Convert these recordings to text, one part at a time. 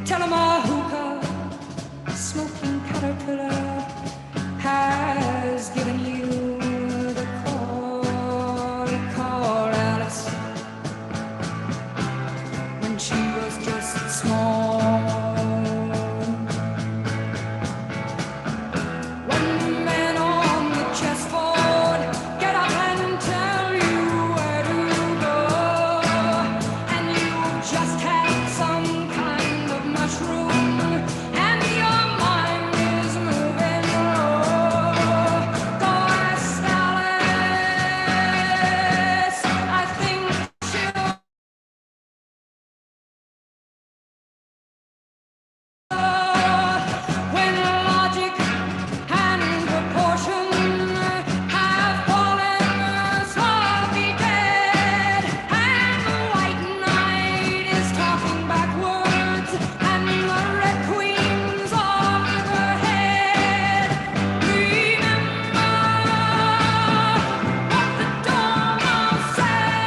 Tell 'em a hookah, smoking caterpillar has given you the call. He called Alice when she was just small. When the men on the chessboard get up and tell you where to go, and you just had some kind of mushroom, and your mind is moving low, go ask Alice. I think she'll when logic and proportion have fallen, sloppy dead, and the white knight is talking backwards, and the red queen's on her head. Remember what the Dormouse said.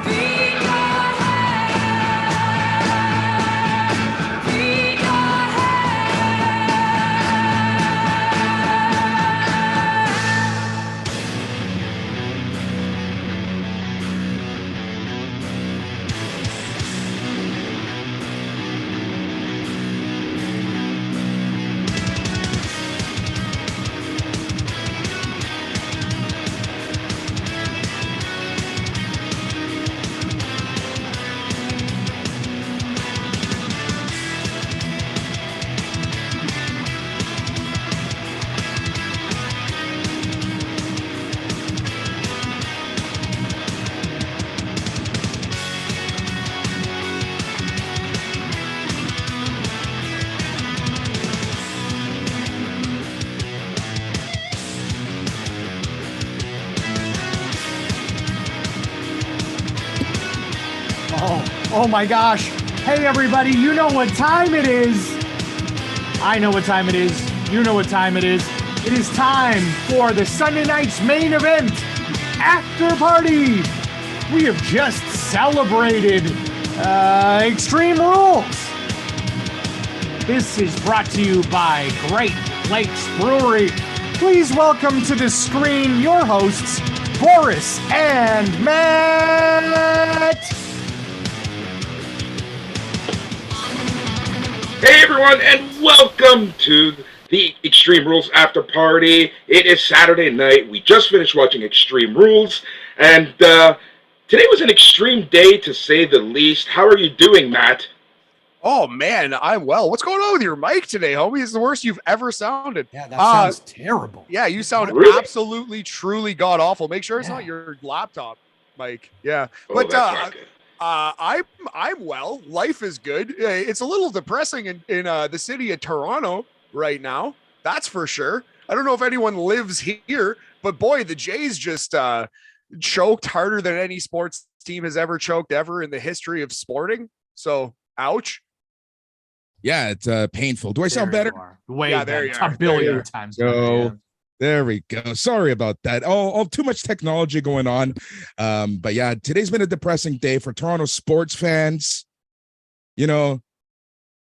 Feed your head. Feed your Oh my gosh. Hey everybody, you know what time it is. I know what time it is. You know what time it is. It is time for the Sunday night's main event, After Party. We have just celebrated Extreme Rules. This is brought to you by Great Lakes Brewery. Please welcome to the screen your hosts, Boris and Matt. Hey everyone, and welcome to the Extreme Rules After Party. It is Saturday night. We just finished watching Extreme Rules, and today was an extreme day to say the least. How are you doing, Matt? Oh man, I'm well. What's going on with your mic today, homie? It's the worst you've ever sounded. Yeah, that sounds terrible. Yeah, you sound Really? absolutely, truly god awful. Make sure it's not your laptop mic. Yeah, Oh, but that's not good. I'm well. Life is good. It's a little depressing in the city of Toronto right now. That's for sure. I don't know if anyone lives here, but boy, the Jays just choked harder than any sports team has ever choked ever in the history of sporting. So, ouch. Yeah, it's painful. Do I sound There better? you are. Way Yeah, there better. you are. A billion There you are. times Go. better. Yeah. There we go. Sorry about that. All too much technology going on. But yeah, today's been a depressing day for Toronto sports fans. You know,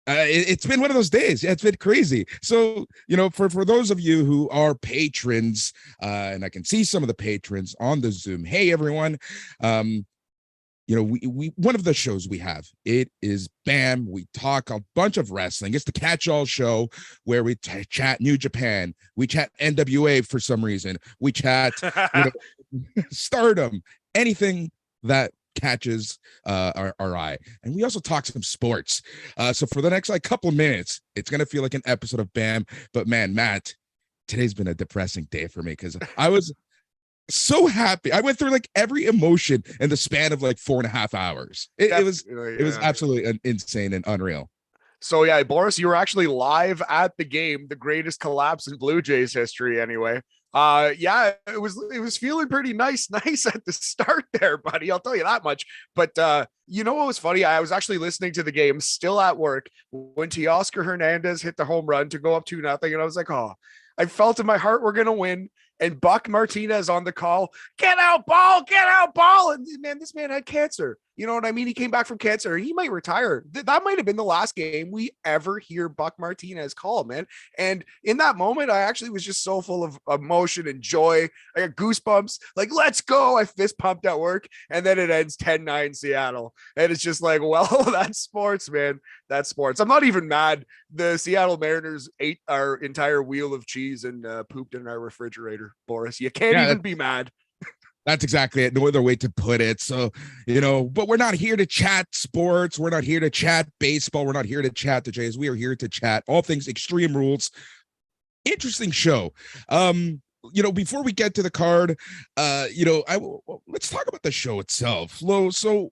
it's been one of those days. Yeah, it's been crazy. So, you know, for those of you who are patrons, and I can see some of the patrons on the Zoom. Hey, everyone. You know, we one of the shows we have, it is BAM. We talk a bunch of wrestling. It's the catch-all show where we chat New Japan. We chat NWA for some reason. We chat Stardom, anything that catches our eye. And we also talk some sports. So for the next couple of minutes, it's going to feel like an episode of BAM. But man, Matt, today's been a depressing day for me because I was so happy. I went through every emotion in the span of 4.5 hours. It was absolutely insane and unreal. So yeah, Boris, you were actually live at the game, the greatest collapse in Blue Jays history anyway. Yeah, it was feeling pretty nice at the start there, buddy. I'll tell you that much. But you know what was funny? I was actually listening to the game still at work when Teoscar Hernandez hit the home run to go up 2-0, and I was like, oh, I felt in my heart we're gonna win. And Buck Martinez on the call, get out ball. And man, this man had cancer. You know what I mean? He came back from cancer. He might retire. That might have been the last game we ever hear Buck Martinez call, man. And in that moment, I actually was just so full of emotion and joy. I got goosebumps. Like, let's go. I fist pumped at work. And then it ends 10-9 Seattle. And it's just like, well, that's sports, man. That's sports. I'm not even mad. The Seattle Mariners ate our entire wheel of cheese and pooped in our refrigerator, Boris. You can't even be mad. That's exactly it. No other way to put it. So, but we're not here to chat sports. We're not here to chat baseball. We're not here to chat the Jays. We are here to chat all things Extreme Rules. Interesting show. Before we get to the card, let's talk about the show itself. So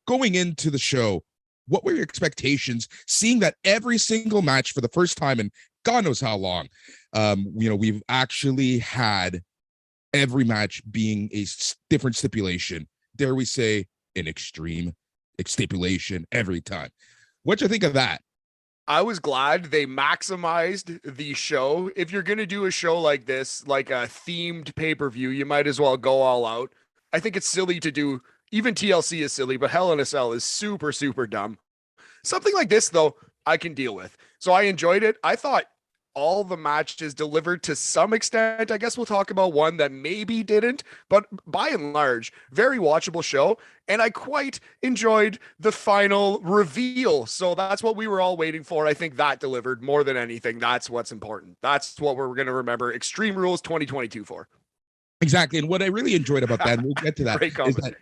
going into the show, what were your expectations seeing that every single match for the first time in God knows how long? We've actually had every match being a different stipulation. Dare we say an extreme stipulation every time. What you think of that? I was glad they maximized the show. If you're going to do a show like this, like a themed pay-per-view, you might as well go all out. I think it's silly to do, even TLC is silly, but Hell in a Cell is super, super dumb. Something like this, though, I can deal with. So I enjoyed it. I thought all the matches delivered to some extent. I guess we'll talk about one that maybe didn't, but by and large, very watchable show. And I quite enjoyed the final reveal. So that's what we were all waiting for. I think that delivered more than anything. That's what's important. That's what we're going to remember Extreme Rules 2022 for. Exactly. And what I really enjoyed about that, and we'll get to that, Great is that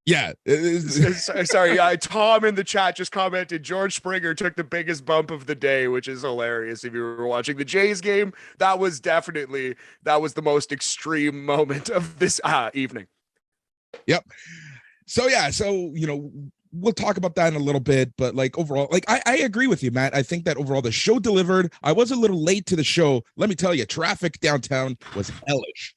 yeah. Sorry. Tom in the chat just commented George Springer took the biggest bump of the day, which is hilarious. If you were watching the Jays game, that was the most extreme moment of this evening. Yep. So, we'll talk about that in a little bit, but overall, I agree with you, Matt. I think that overall the show delivered. I was a little late to the show. Let me tell you, traffic downtown was hellish.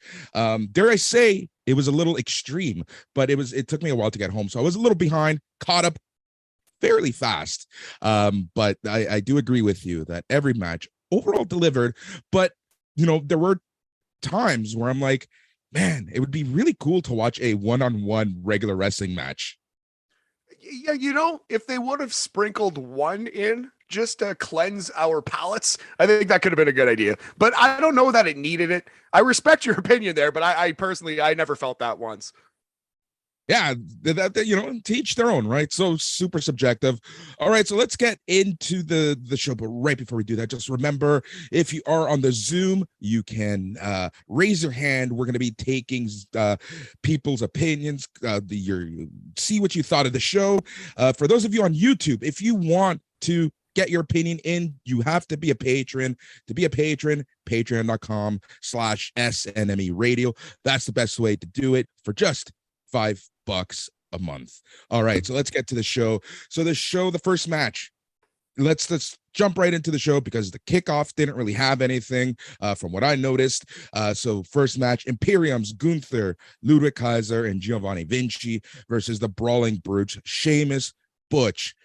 Dare I say it was a little extreme, but it took me a while to get home. So I was a little behind, caught up fairly fast. But I do agree with you that every match overall delivered, but there were times where I'm like, man, it would be really cool to watch a one-on-one regular wrestling match. Yeah, if they would have sprinkled one in just to cleanse our palates, I think that could have been a good idea. But I don't know that it needed it. I respect your opinion there, but I personally, I never felt that once. Yeah, that to each their own, right? So super subjective. All right, so let's get into the show. But right before we do that, just remember, if you are on the Zoom, you can raise your hand. We're going to be taking people's opinions. See what you thought of the show. For those of you on YouTube, if you want to get your opinion in, you have to be a patron. To be a patron, patreon.com/SNME radio. That's the best way to do it for just $5 a month. All right, so let's get to the show. So the first match, let's jump right into the show because the kickoff didn't really have anything from what I noticed. So first match, Imperium's Gunther, Ludwig Kaiser, and Giovanni Vinci versus the Brawling Brutes, Sheamus, Butch,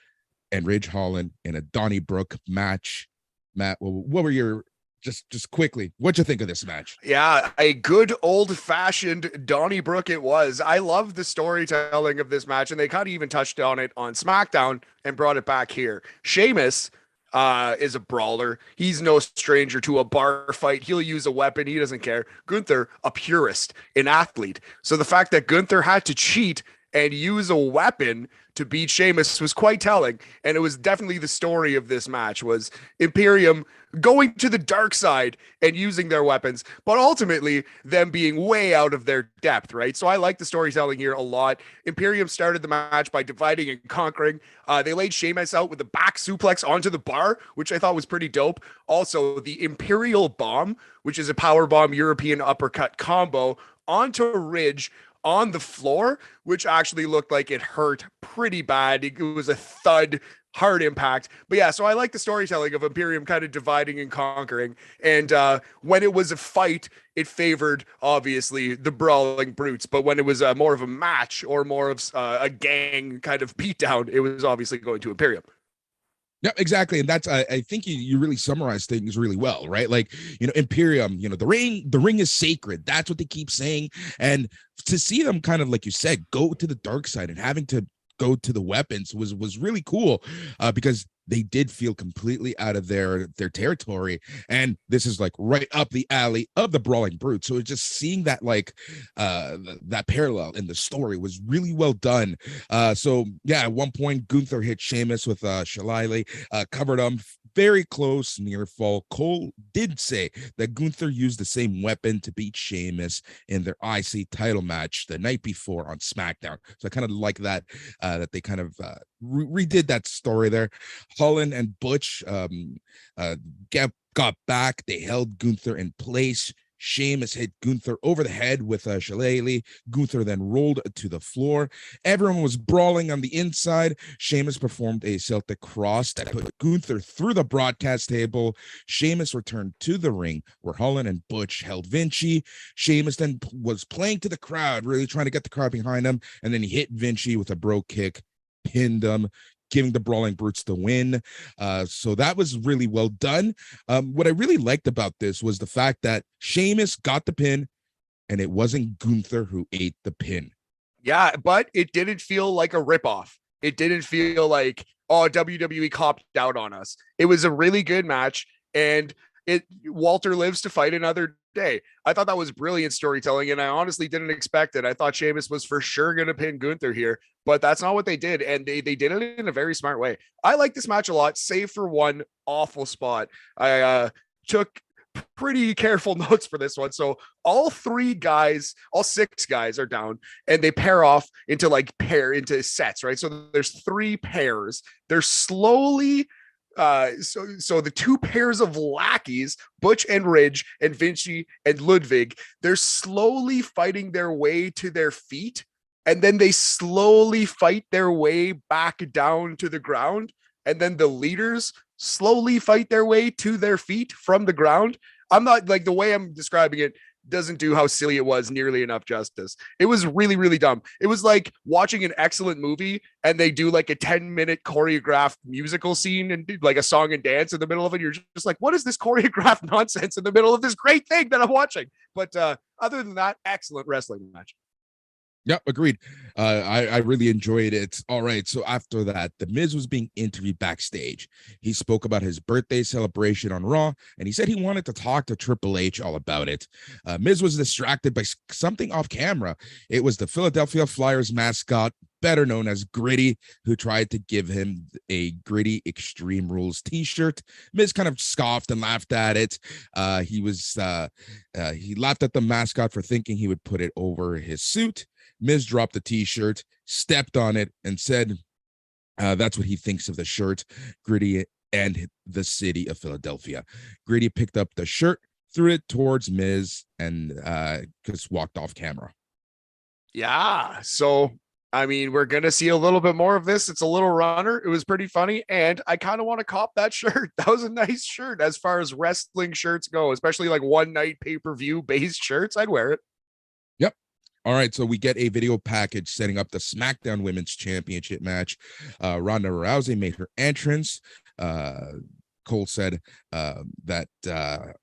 and Ridge Holland in a Donnybrook match. Matt, what were your just quickly, what'd you think of this match? Yeah, a good old-fashioned Donnybrook it was. I love the storytelling of this match, and they kind of even touched on it on SmackDown and brought it back here. Sheamus is a brawler. He's no stranger to a bar fight. He'll use a weapon. He doesn't care. Gunther, a purist, an athlete. So the fact that Gunther had to cheat and use a weapon to beat Sheamus was quite telling. And it was definitely the story of this match was Imperium going to the dark side and using their weapons, but ultimately them being way out of their depth, right? So I like the storytelling here a lot. Imperium started the match by dividing and conquering. They laid Sheamus out with a back suplex onto the bar, which I thought was pretty dope. Also, the Imperial Bomb, which is a power bomb European uppercut combo onto Ridge on the floor, which actually looked like it hurt pretty bad. It was a thud, hard impact. But yeah, so I like the storytelling of Imperium kind of dividing and conquering. And when it was a fight, it favored, obviously, the Brawling Brutes. But when it was more of a match or more of a gang kind of beatdown, it was obviously going to Imperium. Yeah, exactly. And that's I think you really summarize things really well, right? Like, Imperium, the ring is sacred. That's what they keep saying. And to see them kind of, like you said, go to the dark side and having to go to the weapons was really cool, because they did feel completely out of their territory, and this is like right up the alley of the Brawling Brute. So it's just seeing that, like, that parallel in the story was really well done. So yeah, at one point Gunther hit Sheamus with Shillelagh, covered him very close, near fall. Cole did say that Gunther used the same weapon to beat Sheamus in their IC title match the night before on SmackDown. So I kind of like that, that they kind of redid that story there. Holland and Butch got back. They held Gunther in place. Sheamus hit Gunther over the head with a shillelagh. Gunther then rolled to the floor. Everyone was brawling on the inside. Sheamus performed a Celtic cross that put Gunther through the broadcast table. Sheamus returned to the ring where Holland and Butch held Vinci. Sheamus then was playing to the crowd, really trying to get the crowd behind him, and then he hit Vinci with a bro kick, pinned him, giving the Brawling Brutes the win. So that was really well done. What I really liked about this was the fact that Sheamus got the pin, and it wasn't Gunther who ate the pin. Yeah, but it didn't feel like a ripoff. It didn't feel like, oh, WWE copped out on us. It was a really good match, and Walter lives to fight another day. I thought that was brilliant storytelling, and I honestly didn't expect it. I thought Sheamus was for sure going to pin Gunther here, but that's not what they did, and they did it in a very smart way. I like this match a lot, save for one awful spot. I took pretty careful notes for this one. So all six guys are down, and they pair off into sets, right? So there's 3 pairs. They're slowly so the 2 pairs of lackeys, Butch and Ridge and Vinci and Ludwig, they're slowly fighting their way to their feet, and then they slowly fight their way back down to the ground, and then the leaders slowly fight their way to their feet from the ground. I'm not, like, the way I'm describing it doesn't do how silly it was nearly enough justice. It was really, really dumb. It was like watching an excellent movie and they do like a 10-minute choreographed musical scene and do like a song and dance in the middle of it. You're just like, what is this choreographed nonsense in the middle of this great thing that I'm watching? But other than that, excellent wrestling match. Yeah, agreed. I really enjoyed it. All right. So after that, The Miz was being interviewed backstage. He spoke about his birthday celebration on Raw, and he said he wanted to talk to Triple H all about it. Miz was distracted by something off camera. It was the Philadelphia Flyers mascot, better known as Gritty, who tried to give him a Gritty Extreme Rules t-shirt. Miz kind of scoffed and laughed at it. He laughed at the mascot for thinking he would put it over his suit. Miz dropped the t-shirt, stepped on it, and said that's what he thinks of the shirt, Gritty and the city of Philadelphia. Gritty picked up the shirt, threw it towards Miz, and just walked off camera. Yeah. So, I mean, we're going to see a little bit more of this. It's a little runner. It was pretty funny. And I kind of want to cop that shirt. That was a nice shirt as far as wrestling shirts go, especially like one night pay-per-view based shirts. I'd wear it. Yep. All right, so we get a video package setting up the SmackDown Women's Championship match. Ronda Rousey made her entrance. Cole said that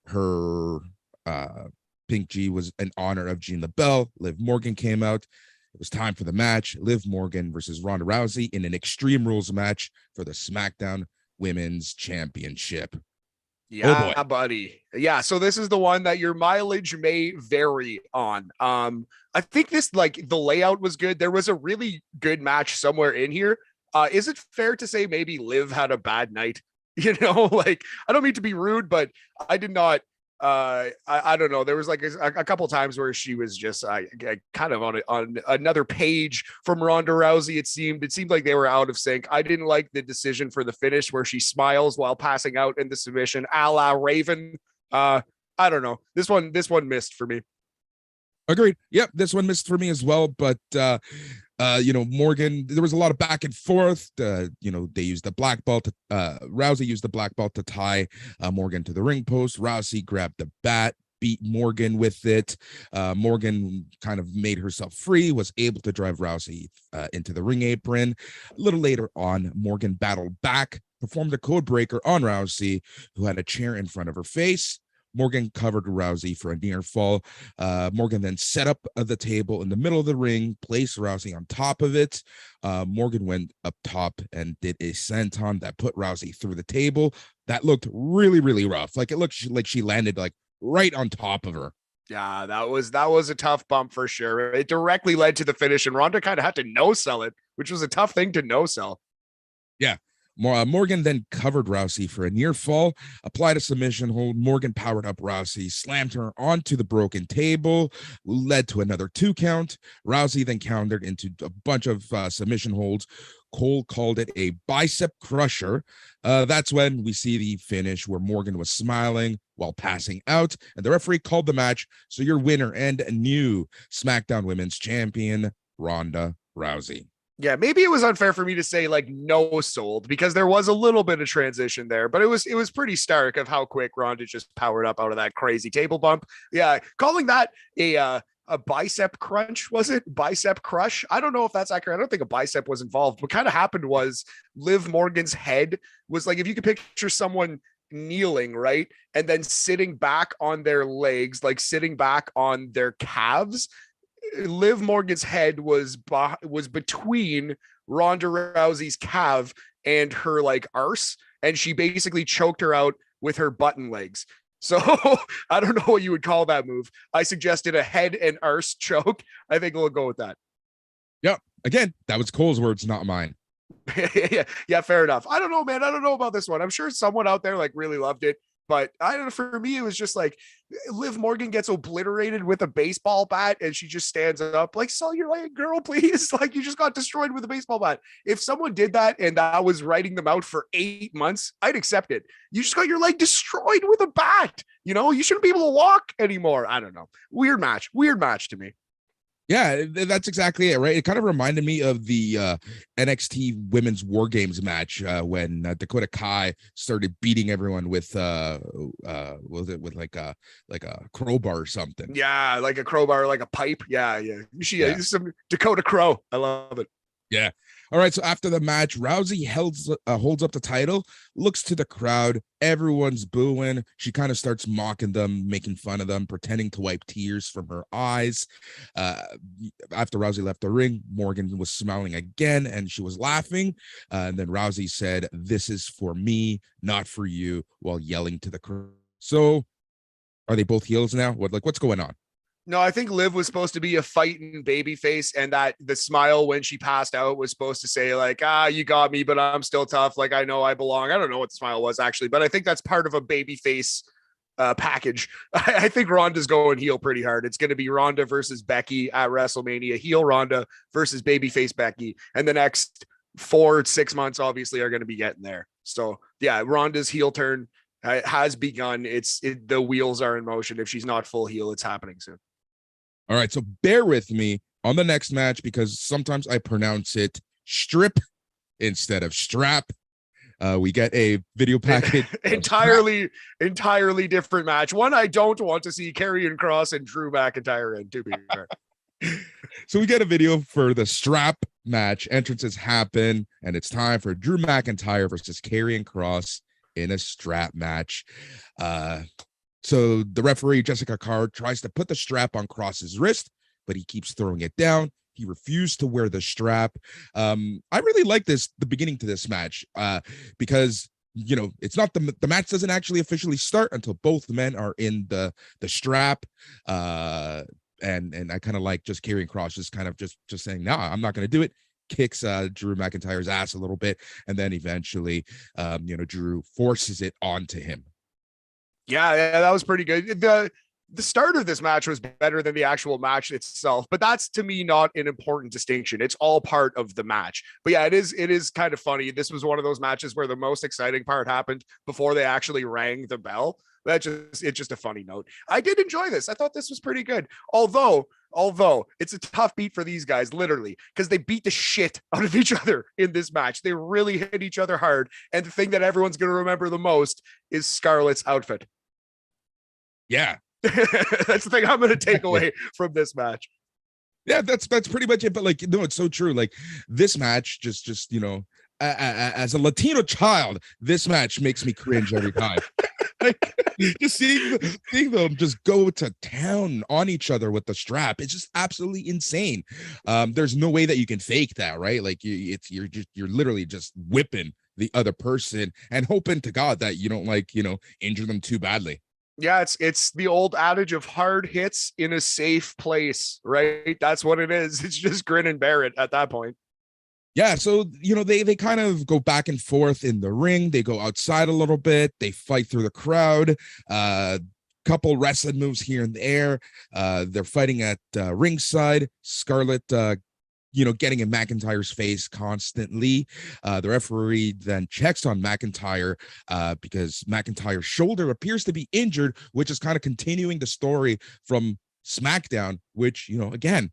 her Pink G was in honor of Jean LaBelle. Liv Morgan came out. It was time for the match. Liv Morgan versus Ronda Rousey in an Extreme Rules match for the SmackDown Women's Championship. Yeah, oh buddy. Yeah, so this is the one that your mileage may vary on. I think this, like, the layout was good. There was a really good match somewhere in here. Is it fair to say maybe Liv had a bad night? You know, like, I don't mean to be rude, but I did not. I don't know. There was like a couple times where she was just kind of on another page from Ronda Rousey. It seemed like they were out of sync. I didn't like the decision for the finish where she smiles while passing out in the submission, a la Raven. I don't know. This one missed for me. Agreed. Yep, this one missed for me as well. But Morgan, there was a lot of back and forth. They used the black belt. Rousey used the black belt to tie Morgan to the ring post. Rousey grabbed the bat, beat Morgan with it. Morgan kind of made herself free, was able to drive Rousey into the ring apron. A little later on, Morgan battled back, performed a code breaker on Rousey, who had a chair in front of her face. Morgan covered Rousey for a near fall. Morgan then set up the table in the middle of the ring, placed Rousey on top of it. Morgan went up top and did a senton that put Rousey through the table. That looked really, really rough. Like it looked like she landed like right on top of her. Yeah, that was a tough bump for sure. It directly led to the finish, and Ronda kind of had to no sell it, which was a tough thing to no sell. Yeah. Morgan then covered Rousey for a near fall, applied a submission hold. Morgan powered up Rousey, slammed her onto the broken table, led to another 2 count. Rousey then countered into a bunch of submission holds. Cole called it a bicep crusher. That's when we see the finish where Morgan was smiling while passing out, and the referee called the match. So your winner and new SmackDown Women's Champion, Ronda Rousey. Yeah, maybe it was unfair for me to say like no sold, because there was a little bit of transition there, but it was pretty stark of how quick Ronda just powered up out of that crazy table bump. Yeah, calling that a bicep crunch, was it? Bicep crush? I don't know if that's accurate. I don't think a bicep was involved. What kind of happened was Liv Morgan's head was like, if you could picture someone kneeling, right, and then sitting back on their legs, like sitting back on their calves, Liv Morgan's head was between Ronda Rousey's calf and her like arse, and she basically choked her out with her button legs. So I don't know what you would call that move. I suggested a head and arse choke. I think we'll go with that. Yep. Again, that was Cole's words, not mine. yeah, fair enough. I don't know, man. I don't know about this one. I'm sure someone out there like really loved it. But I don't know, for me, it was just like Liv Morgan gets obliterated with a baseball bat and she just stands up like, sell your leg, girl, please. Like, you just got destroyed with a baseball bat. If someone did that and I was writing them out for 8 months, I'd accept it. You just got your leg destroyed with a bat. You know, you shouldn't be able to walk anymore. I don't know. Weird match to me. Yeah, that's exactly it, right? It kind of reminded me of the NXT Women's War Games match when Dakota Kai started beating everyone with was it with like a crowbar or something? Yeah, like a crowbar, like a pipe. Yeah. Some Dakota Crow. I love it. Yeah. All right. So after the match, Rousey holds up the title, looks to the crowd. Everyone's booing. She kind of starts mocking them, making fun of them, pretending to wipe tears from her eyes. After Rousey left the ring, Morgan was smiling again and she was laughing. And then Rousey said, "This is for me, not for you," while yelling to the crowd. So are they both heels now? What's going on? No, I think Liv was supposed to be a fighting baby face, and that the smile when she passed out was supposed to say like, you got me, but I'm still tough. Like, I know I belong. I don't know what the smile was actually, but I think that's part of a baby face package. I think Ronda's going heel pretty hard. It's going to be Ronda versus Becky at WrestleMania, heel Ronda versus babyface Becky. And the next 4-6 months obviously are going to be getting there. So yeah, Ronda's heel turn has begun. The wheels are in motion. If she's not full heel, it's happening soon. All right, so bear with me on the next match because sometimes I pronounce it strip instead of strap. We get a video package. entirely different match. One I don't want to see Karrion Kross and Drew McIntyre in, to be fair. So we get a video for the strap match. Entrances happen, and it's time for Drew McIntyre versus Karrion Kross in a strap match. So the referee, Jessica Carr, tries to put the strap on Kross's wrist, but he keeps throwing it down. He refused to wear the strap. I really like the beginning to this match because, you know, it's not the match doesn't actually officially start until both men are in the strap. And I kind of like just Karrion Kross just kind of just saying, "No, I'm not going to do it." Kicks Drew McIntyre's ass a little bit, and then eventually, Drew forces it onto him. Yeah, that was pretty good. The start of this match was better than the actual match itself, but that's to me not an important distinction. It's all part of the match. But yeah, it is kind of funny. This was one of those matches where the most exciting part happened before they actually rang the bell. It's just a funny note. I did enjoy this. I thought this was pretty good. Although it's a tough beat for these guys, literally, because they beat the shit out of each other in this match. They really hit each other hard. And the thing that everyone's going to remember the most is Scarlett's outfit. Yeah. That's the thing I'm going to take away from this match. Yeah, that's pretty much it. But like, no, it's so true. Like this match just as a Latino child, this match makes me cringe every time. Like, just seeing them just go to town on each other with the strap, it's just absolutely insane. There's no way that you can fake that, right? Like you're literally just whipping the other person and hoping to God that you don't injure them too badly. Yeah, it's the old adage of hard hits in a safe place, right? That's what it is. It's just grin and bear it at that point. Yeah, so they kind of go back and forth in the ring. They go outside a little bit. They fight through the crowd. Couple wrestling moves here and there. They're fighting at ringside. Scarlett, getting in McIntyre's face constantly. The referee then checks on McIntyre because McIntyre's shoulder appears to be injured, which is kind of continuing the story from SmackDown. Which again.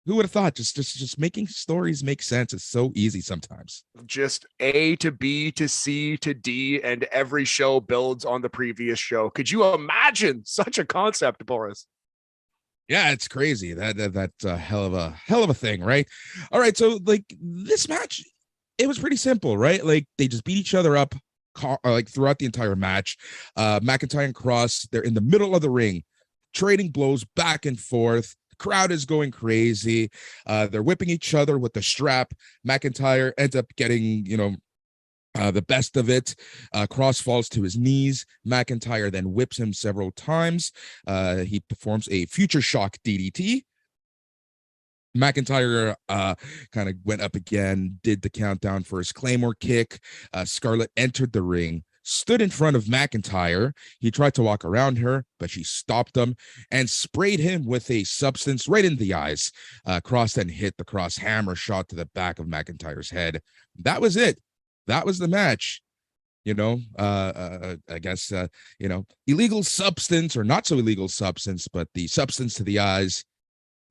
Who would have thought just making stories make sense is so easy sometimes. Just A to B to C to D, and every show builds on the previous show. Could you imagine such a concept, Boris? Yeah, it's crazy. That's a hell of a thing, right? All right, so like this match, it was pretty simple, right? Like they just beat each other up like throughout the entire match. McIntyre and Cross, they're in the middle of the ring, trading blows back and forth. Crowd is going crazy. They're whipping each other with the strap. McIntyre ends up getting, the best of it. Cross falls to his knees. McIntyre then whips him several times. He performs a future shock DDT. McIntyre kind of went up again, did the countdown for his Claymore kick. Scarlett entered the ring, stood in front of McIntyre. He tried to walk around her, but she stopped him and sprayed him with a substance right in the eyes. Cross then hit the cross hammer shot to the back of McIntyre's head. That was it. That was the match. I guess, illegal substance or not so illegal substance, but the substance to the eyes.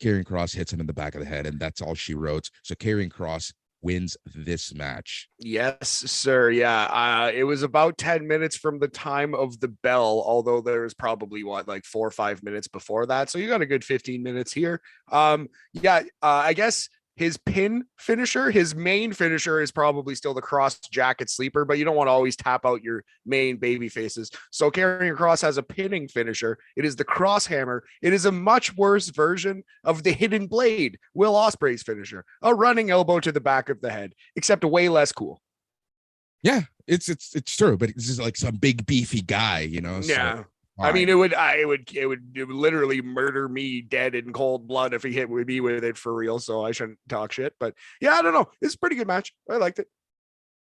Karrion Kross hits him in the back of the head, and that's all she wrote. So Karrion Kross wins this match. Yes, sir. Yeah. It was about 10 minutes from the time of the bell, although there's probably 4 or 5 minutes before that. So you got a good 15 minutes here. I guess his pin finisher, his main finisher is probably still the cross jacket sleeper, but you don't want to always tap out your main baby faces. So Karrion Kross has a pinning finisher. It is the cross hammer. It is a much worse version of the hidden blade, Will Ospreay's finisher, a running elbow to the back of the head, except way less cool. Yeah, it's true, but it's just like some big beefy guy, So, yeah. I mean, it would literally murder me dead in cold blood if he hit me with it for real. So I shouldn't talk shit. But yeah, I don't know. It's a pretty good match. I liked it.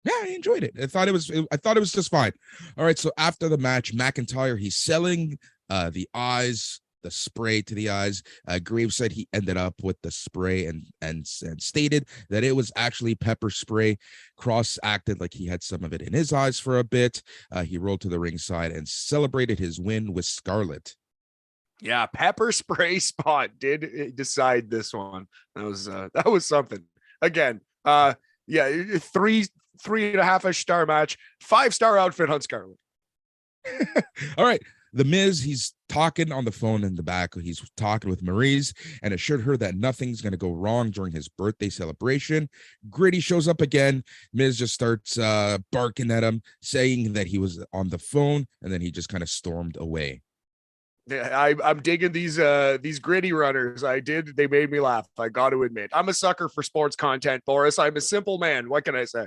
Yeah, I enjoyed it. I thought it was just fine. All right, so after the match, McIntyre, he's selling the eyes, the spray to the eyes. Graves said he ended up with the spray and stated that it was actually pepper spray. Cross acted like he had some of it in his eyes for a bit. He rolled to the ringside and celebrated his win with Scarlett. Yeah, pepper spray spot did decide this one. That was something. Again, 3.5 star match, 5-star outfit on Scarlett. All right. The Miz, he's talking on the phone in the back. He's talking with Maryse and assured her that nothing's going to go wrong during his birthday celebration. Gritty shows up again. Miz just starts barking at him, saying that he was on the phone, and then he just kind of stormed away. Yeah, I'm digging these Gritty runners. They made me laugh. I got to admit, I'm a sucker for sports content, Boris. I'm a simple man. What can I say?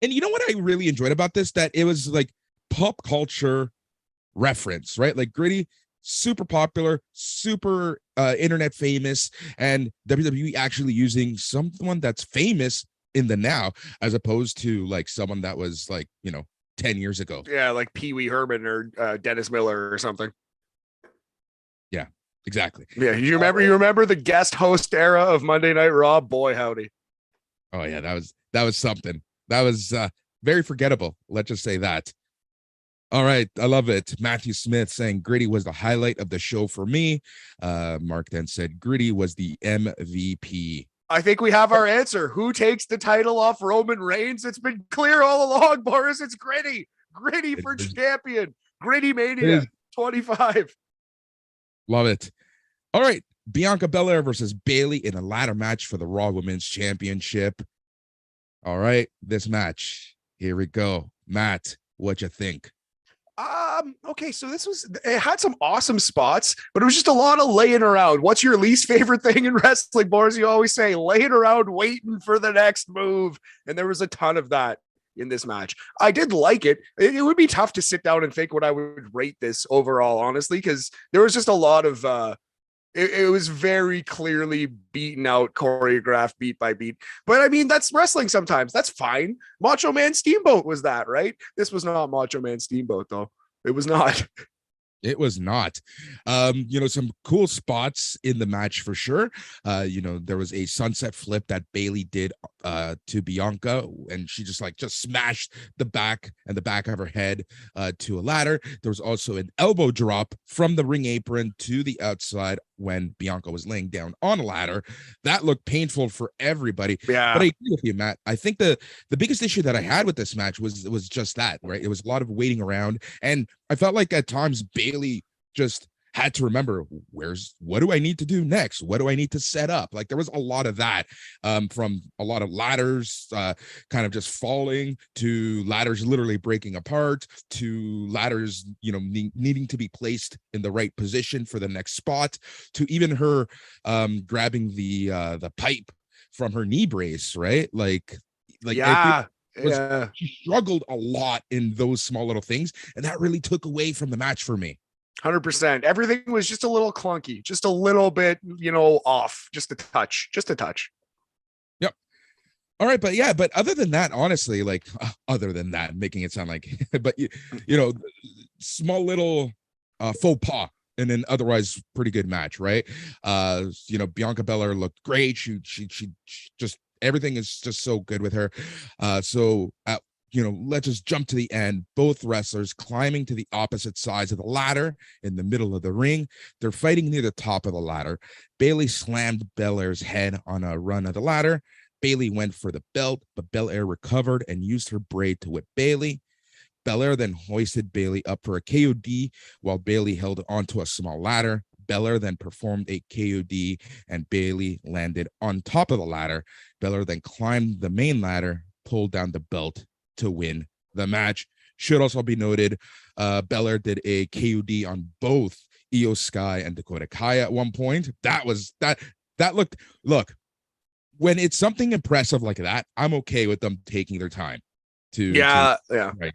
And you know what I really enjoyed about this? That it was like pop culture reference, right? Like Gritty, super popular, super internet famous, and WWE actually using someone that's famous in the now, as opposed to like someone that was 10 years ago. Yeah, like Pee Wee Herman or Dennis Miller or something. Yeah, exactly. Yeah, you remember the guest host era of Monday Night Raw? Boy, howdy. Oh yeah, that was something. That was very forgettable. Let's just say that. All right, I love it. Matthew Smith saying Gritty was the highlight of the show for me. Mark then said Gritty was the MVP. I think we have our answer. Who takes the title off Roman Reigns? It's been clear all along, Boris. It's Gritty. Gritty for champion. Gritty Mania 25. Love it. All right, Bianca Belair versus Bayley in a ladder match for the Raw Women's Championship. All right, this match. Here we go. Matt, what you think? Okay, so it had some awesome spots, but it was just a lot of laying around. What's your least favorite thing in wrestling, Boris? You always say laying around waiting for the next move. And there was a ton of that in this match. I did like it. It would be tough to sit down and think what I would rate this overall, honestly, because there was just a lot of it was very clearly beaten out, choreographed beat by beat. But I mean, that's wrestling sometimes. That's fine. Macho Man Steamboat was that, right? This was not Macho Man Steamboat, though. It was not. It was not. Some cool spots in the match for sure. There was a sunset flip that Bailey did to Bianca, and she just smashed the back of her head to a ladder. There was also an elbow drop from the ring apron to the outside when Bianca was laying down on a ladder. That looked painful for everybody. Yeah. But I agree with you, Matt. I think the biggest issue that I had with this match was just that, right? It was a lot of waiting around, and I felt like at times Bailey just had to remember what do I need to do next? What do I need to set up? Like there was a lot of that from a lot of ladders kind of just falling to ladders literally breaking apart to ladders, needing to be placed in the right position for the next spot to even her grabbing the pipe from her knee brace, right? Yeah. She struggled a lot in those small little things, and that really took away from the match for me. 100%. Everything was just a little clunky, just a little bit, off, just a touch. Yep. All right, but other than that, honestly, other than that, making it sound like, but small little faux pas in an otherwise pretty good match, right? Bianca Belair looked great. She just everything is just so good with her. Let's just jump to the end. Both wrestlers climbing to the opposite sides of the ladder in the middle of the ring. They're fighting near the top of the ladder. Bailey slammed Belair's head on a run of the ladder. Bailey went for the belt, but Belair recovered and used her braid to whip Bailey. Belair then hoisted Bailey up for a KOD while Bailey held onto a small ladder. Belair then performed a KOD and Bailey landed on top of the ladder. Belair then climbed the main ladder, pulled down the belt to win the match. Should also be noted, Belair did a KOD on both Io Sky and Dakota Kai at one point. That look, when it's something impressive like that, I'm okay with them taking their time to right.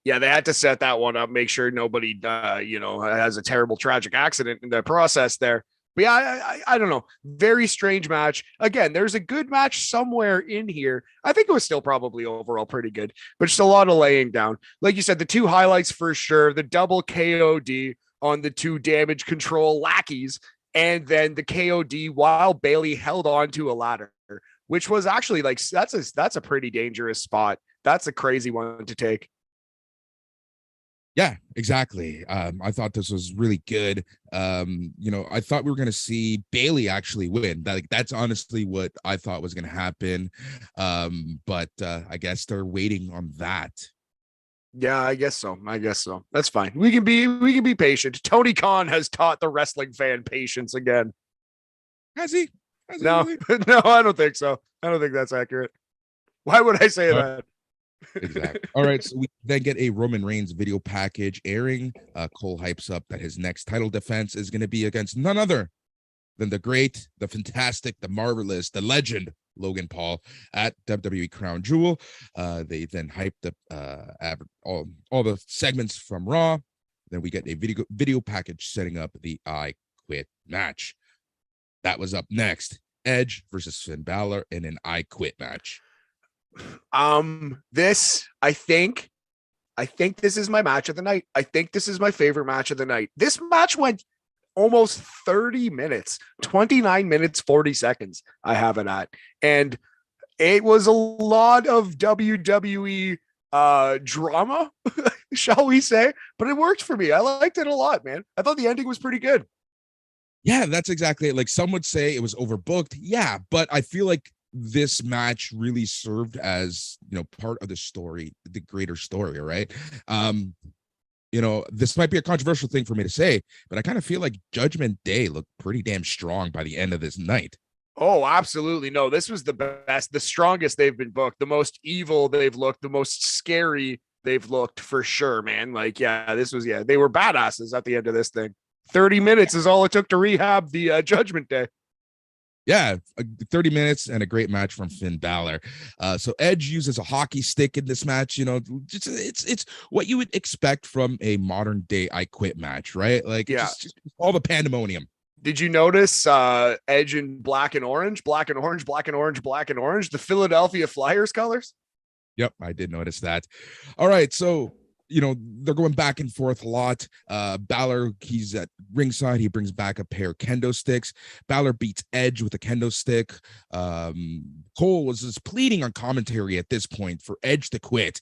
Yeah, they had to set that one up, make sure nobody has a terrible tragic accident in the process there. But yeah, I don't know. Very strange match. Again, there's a good match somewhere in here. I think it was still probably overall pretty good, but just a lot of laying down. Like you said, the two highlights for sure, the double KOD on the two damage control lackeys, and then the KOD while Bailey held on to a ladder, which was actually that's a pretty dangerous spot. That's a crazy one to take. Yeah, exactly. I thought this was really good. I thought we were going to see Bailey actually win. That's honestly what I thought was going to happen. But I guess they're waiting on that. Yeah, I guess so. That's fine. We can be patient. Tony Khan has taught the wrestling fan patience again. Has he? No, no, I don't think so. I don't think that's accurate. Why would I say that? Exactly. All right, so we then get a Roman Reigns video package airing. Cole hypes up that his next title defense is going to be against none other than the great, the fantastic, the marvelous, the legend Logan Paul at WWE Crown Jewel. They then hyped up all the segments from Raw. Then we get a video package setting up the I Quit match. That was up next. Edge versus Finn Balor in an I Quit match. This I think this is my match of the night. I think this is my favorite match of the night. This match went almost 30 minutes, 29 minutes, 40 seconds. I have it at, and it was a lot of WWE drama, shall we say, but it worked for me. I liked it a lot, man. I thought the ending was pretty good. Yeah, that's exactly it. Like some would say it was overbooked. Yeah, but I feel like this match really served as part of the story, the greater story, right? This might be a controversial thing for me to say, but I kind of feel like Judgment Day looked pretty damn strong by the end of this night. Oh, absolutely. No, this was the best, the strongest they've been booked, the most evil they've looked, the most scary they've looked for sure, man. Like, yeah, this was, yeah, they were badasses at the end of this thing. 30 minutes is all it took to rehab the Judgment Day. Yeah, 30 minutes and a great match from Finn Balor. So Edge uses a hockey stick in this match. You know, it's what you would expect from a modern day I Quit match, right? Like, Yeah. just all the pandemonium. Did you notice Edge in black and orange, black and orange, black and orange, black and orange, the Philadelphia Flyers colors? Yep, I did notice that. All right, so you know they're going back and forth a lot. Balor, he's at ringside. He brings back a pair of kendo sticks. Balor beats Edge with a kendo stick. Cole was just pleading on commentary at this point for Edge to quit.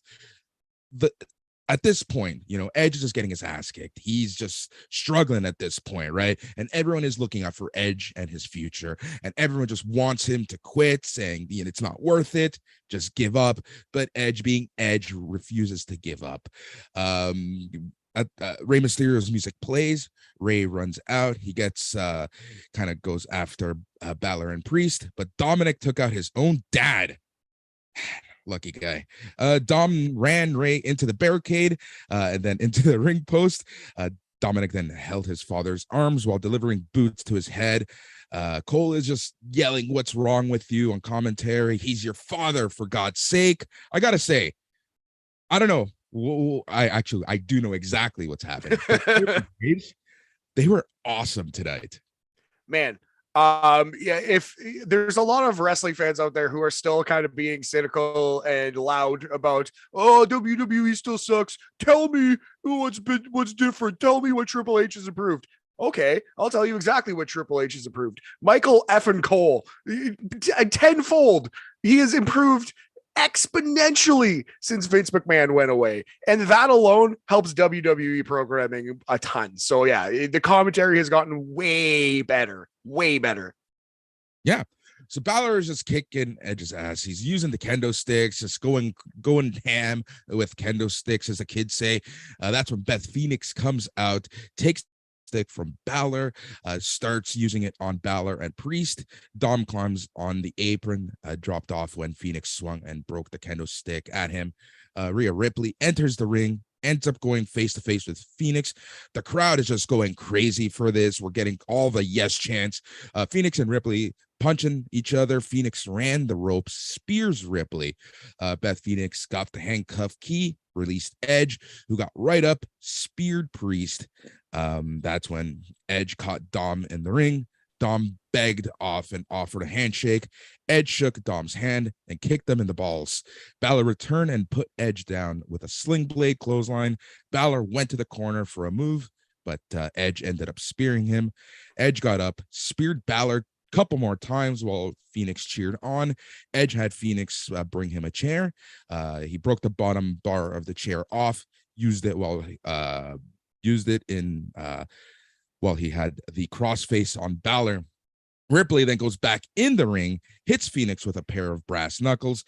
At this point, you know, Edge is just getting his ass kicked. He's just struggling at this point, right? And everyone is looking out for Edge and his future. And everyone just wants him to quit, saying, you know, it's not worth it. Just give up. But Edge, being Edge, refuses to give up. Rey Mysterio's music plays. Rey runs out. He gets kind of goes after Balor and Priest. But Dominic took out his own dad. Lucky guy. Dom ran Rey into the barricade and then into the ring post. Dominic then held his father's arms while delivering boots to his head. Cole is just yelling, "What's wrong with you?" on commentary. He's your father, for God's sake. I gotta say, I don't know. I do know exactly what's happening. They were awesome tonight. Man, yeah, if there's a lot of wrestling fans out there who are still kind of being cynical and loud about, oh, WWE still sucks. Tell me what's different. Tell me what Triple H has improved. Okay, I'll tell you exactly what Triple H has improved. Michael effing Cole, tenfold. He has improved exponentially since Vince McMahon went away. And that alone helps WWE programming a ton. So yeah, the commentary has gotten way better. Yeah. So Balor is just kicking Edge's ass. He's using the kendo sticks, just going ham with kendo sticks, as the kids say. That's when Beth Phoenix comes out, takes stick from Balor, starts using it on Balor and Priest. Dom climbs on the apron, dropped off when Phoenix swung and broke the kendo stick at him. Rhea Ripley enters the ring, ends up going face to face with Phoenix. The crowd is just going crazy for this. We're getting all the yes chants. Phoenix and Ripley punching each other. Phoenix ran the ropes, spears Ripley. Beth Phoenix got the handcuff key, released Edge, who got right up, speared Priest. That's when Edge caught Dom in the ring. Dom begged off and offered a handshake. Edge shook Dom's hand and kicked them in the balls. Balor returned and put Edge down with a sling blade clothesline. Balor went to the corner for a move, but Edge ended up spearing him. Edge got up, speared Balor a couple more times while Phoenix cheered on. Edge had Phoenix bring him a chair. He broke the bottom bar of the chair off, used it while he had the crossface on Balor. Ripley then goes back in the ring, hits Phoenix with a pair of brass knuckles.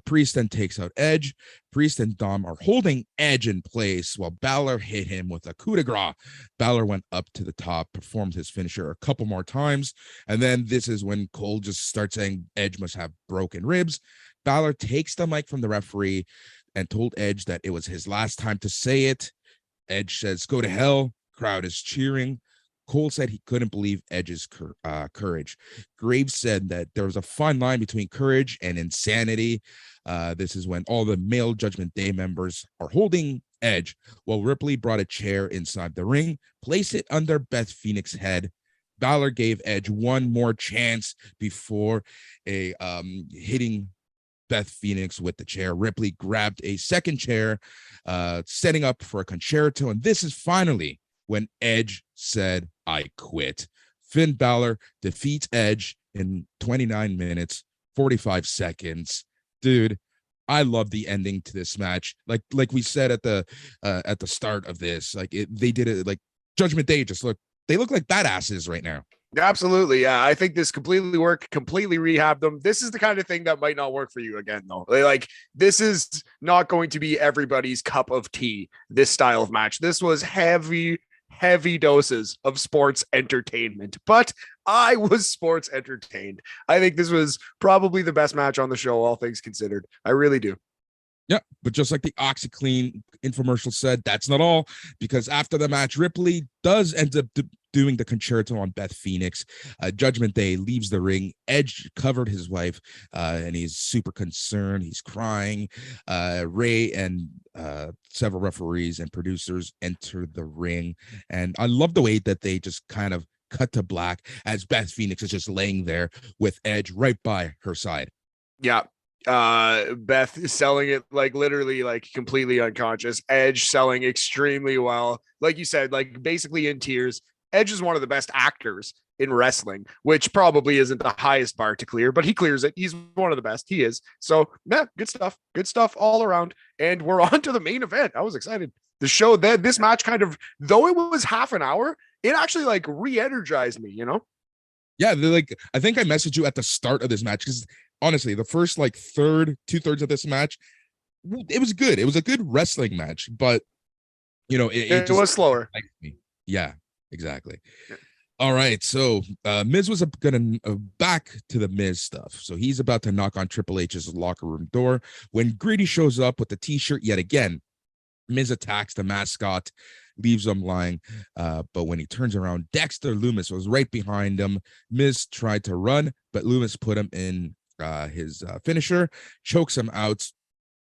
Priest then takes out Edge. Priest and Dom are holding Edge in place while Balor hit him with a coup de grace. Balor went up to the top, performed his finisher a couple more times, and then this is when Cole just starts saying Edge must have broken ribs. Balor takes the mic from the referee and told Edge that it was his last time to say it. Edge says, "Go to hell." Crowd is cheering. Cole said he couldn't believe Edge's courage. Graves said that there was a fine line between courage and insanity. This is when all the male Judgment Day members are holding Edge, while Ripley brought a chair inside the ring, placed it under Beth Phoenix's head. Balor gave Edge one more chance before hitting Beth Phoenix with the chair. Ripley grabbed a second chair, setting up for a concerto. And this is finally when Edge said, "I quit." Finn Balor defeats Edge in 29 minutes, 45 seconds. Dude, I love the ending to this match. Like we said at the start of this, they did it like Judgment Day they look like badasses right now. Absolutely. Yeah. I think this completely worked, completely rehab them. This is the kind of thing that might not work for you again, though. Like, this is not going to be everybody's cup of tea, this style of match. This was heavy doses of sports entertainment, but I was sports entertained. I think this was probably the best match on the show, all things considered. I really do. Yeah, but just like the OxyClean infomercial said, that's not all, because after the match, Ripley does end up doing the concerto on Beth Phoenix. Judgment Day leaves the ring. Edge covered his wife, and he's super concerned. He's crying. Ray and several referees and producers enter the ring, and I love the way that they just kind of cut to black as Beth Phoenix is just laying there with Edge right by her side. Yeah. Beth selling it like literally like completely unconscious. Edge selling extremely well. Like you said, like basically in tears. Edge is one of the best actors in wrestling, which probably isn't the highest bar to clear, but he clears it. He's one of the best. He is. So yeah, good stuff. Good stuff all around. And we're on to the main event. I was excited. The show that this match kind of, though it was half an hour, it actually like re-energized me, you know? Yeah, like I think I messaged you at the start of this match because honestly, the first like two-thirds of this match, it was good. It was a good wrestling match, but you know, it just was slower. Me. Yeah, exactly. Yeah. All right, so Miz was gonna back to the Miz stuff. So he's about to knock on Triple H's locker room door when Gritty shows up with the T-shirt yet again. Miz attacks the mascot, leaves him lying, but when he turns around, Dexter Lumis was right behind him. Miz tried to run, but Lumis put him in his finisher, chokes him out.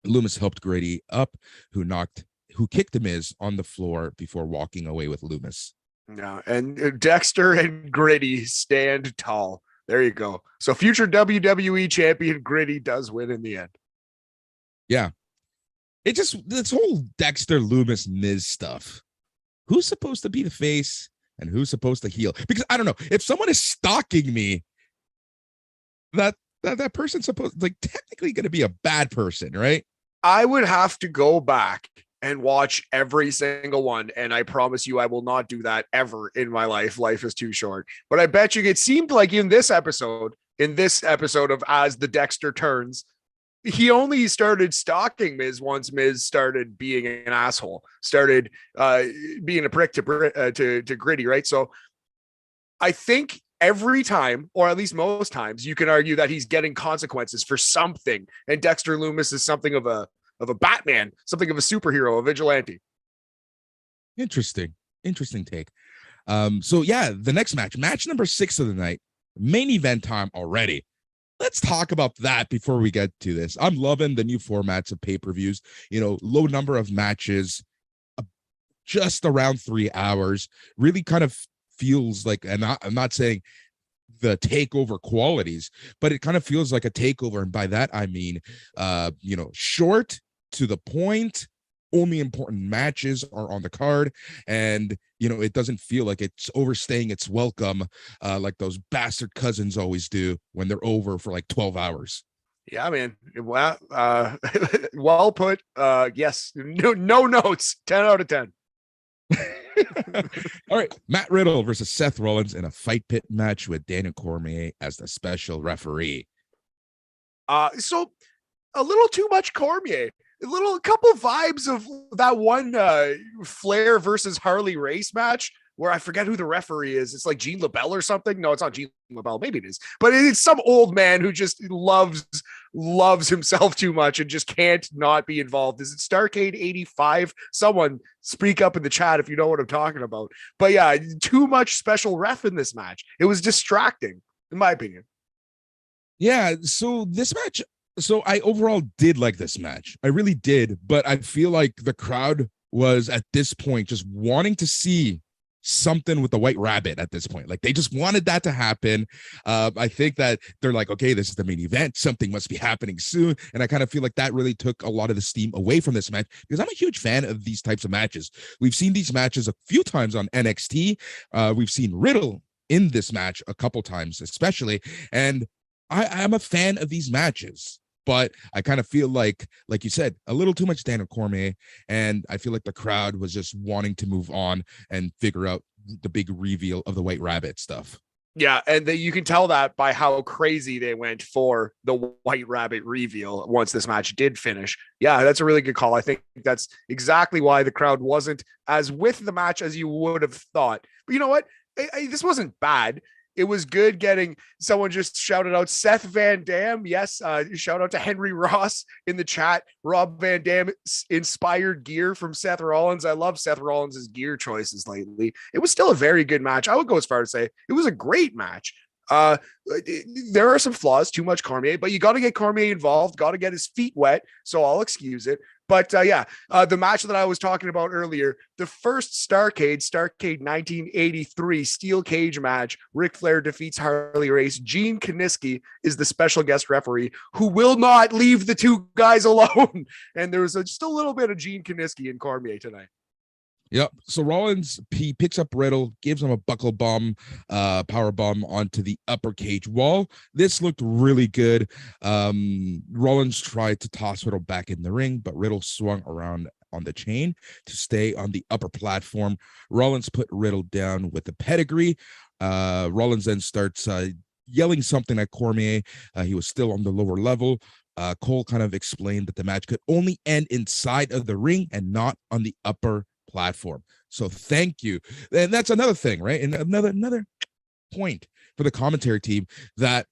Lumis helped Gritty up, who kicked the Miz on the floor before walking away with Lumis. Yeah, and Dexter and Gritty stand tall. There you go. So future WWE champion Gritty does win in the end. Yeah. It just, this whole Dexter Lumis Miz stuff. Who's supposed to be the face and who's supposed to heel? Because I don't know, if someone is stalking me, that person's supposed, like, technically going to be a bad person, right? I would have to go back and watch every single one, and I promise you I will not do that ever in my life. Life is too short. But I bet you it seemed like in this episode of As the Dexter Turns, he only started stalking Miz once Miz started being an asshole, started being a prick to Gritty, right? So I think every time, or at least most times, you can argue that he's getting consequences for something, and Dexter Lumis is something of a Batman, something of a superhero, a vigilante. Interesting take. So yeah, the next match number 6 of the night, main event time already. Let's talk about that before we get to this. I'm loving the new formats of pay-per-views, you know, low number of matches, just around 3 hours, really kind of feels like, and I'm not saying the takeover qualities, but it kind of feels like a takeover. And by that, I mean, you know, short, to the point, only important matches are on the card, and you know, it doesn't feel like it's overstaying its welcome like those bastard cousins always do when they're over for like 12 hours. Yeah, man. Well, well put. Yes, no notes. 10 out of 10. All right, Matt Riddle versus Seth Rollins in a fight pit match with Daniel Cormier as the special referee. So a little too much Cormier. A couple vibes of that one Flair versus Harley Race match where I forget who the referee is. It's like Gene LaBelle or something. No, it's not Gene LaBelle. Maybe it is, but it's some old man who just loves himself too much and just can't not be involved. Is it Starcade 85? Someone speak up in the chat if you know what I'm talking about. But yeah, too much special ref in this match. It was distracting, in my opinion. Yeah, so this match, so I overall did like this match. I really did, but I feel like the crowd was at this point just wanting to see something with the White Rabbit at this point. Like they just wanted that to happen. I think that they're like, okay, this is the main event. Something must be happening soon. And I kind of feel like that really took a lot of the steam away from this match because I'm a huge fan of these types of matches. We've seen these matches a few times on NXT. We've seen Riddle in this match a couple times, especially. And I'm a fan of these matches. But I kind of feel like you said, a little too much Daniel Cormier, and I feel like the crowd was just wanting to move on and figure out the big reveal of the White Rabbit stuff. Yeah, and you can tell that by how crazy they went for the White Rabbit reveal once this match did finish. Yeah, that's a really good call. I think that's exactly why the crowd wasn't as with the match as you would have thought. But you know what? This wasn't bad. It was good getting someone just shouted out Seth Van Dam. Yes. Shout out to Henry Ross in the chat. Rob Van Dam inspired gear from Seth Rollins. I love Seth Rollins' gear choices lately. It was still a very good match. I would go as far as say it was a great match. There are some flaws, too much Cormier, but you got to get Cormier involved, got to get his feet wet. So I'll excuse it. But the match that I was talking about earlier, the first Starcade 1983 steel cage match, Ric Flair defeats Harley Race. Gene Kiniski is the special guest referee who will not leave the two guys alone. And there was just a little bit of Gene Kiniski and Cormier tonight. Yep. So Rollins, he picks up Riddle, gives him a buckle bomb, power bomb onto the upper cage wall. This looked really good. Rollins tried to toss Riddle back in the ring, but Riddle swung around on the chain to stay on the upper platform. Rollins put Riddle down with the pedigree. Rollins then starts yelling something at Cormier. He was still on the lower level. Cole kind of explained that the match could only end inside of the ring and not on the upper platform. So thank you. And that's another thing, right? And another point for the commentary team that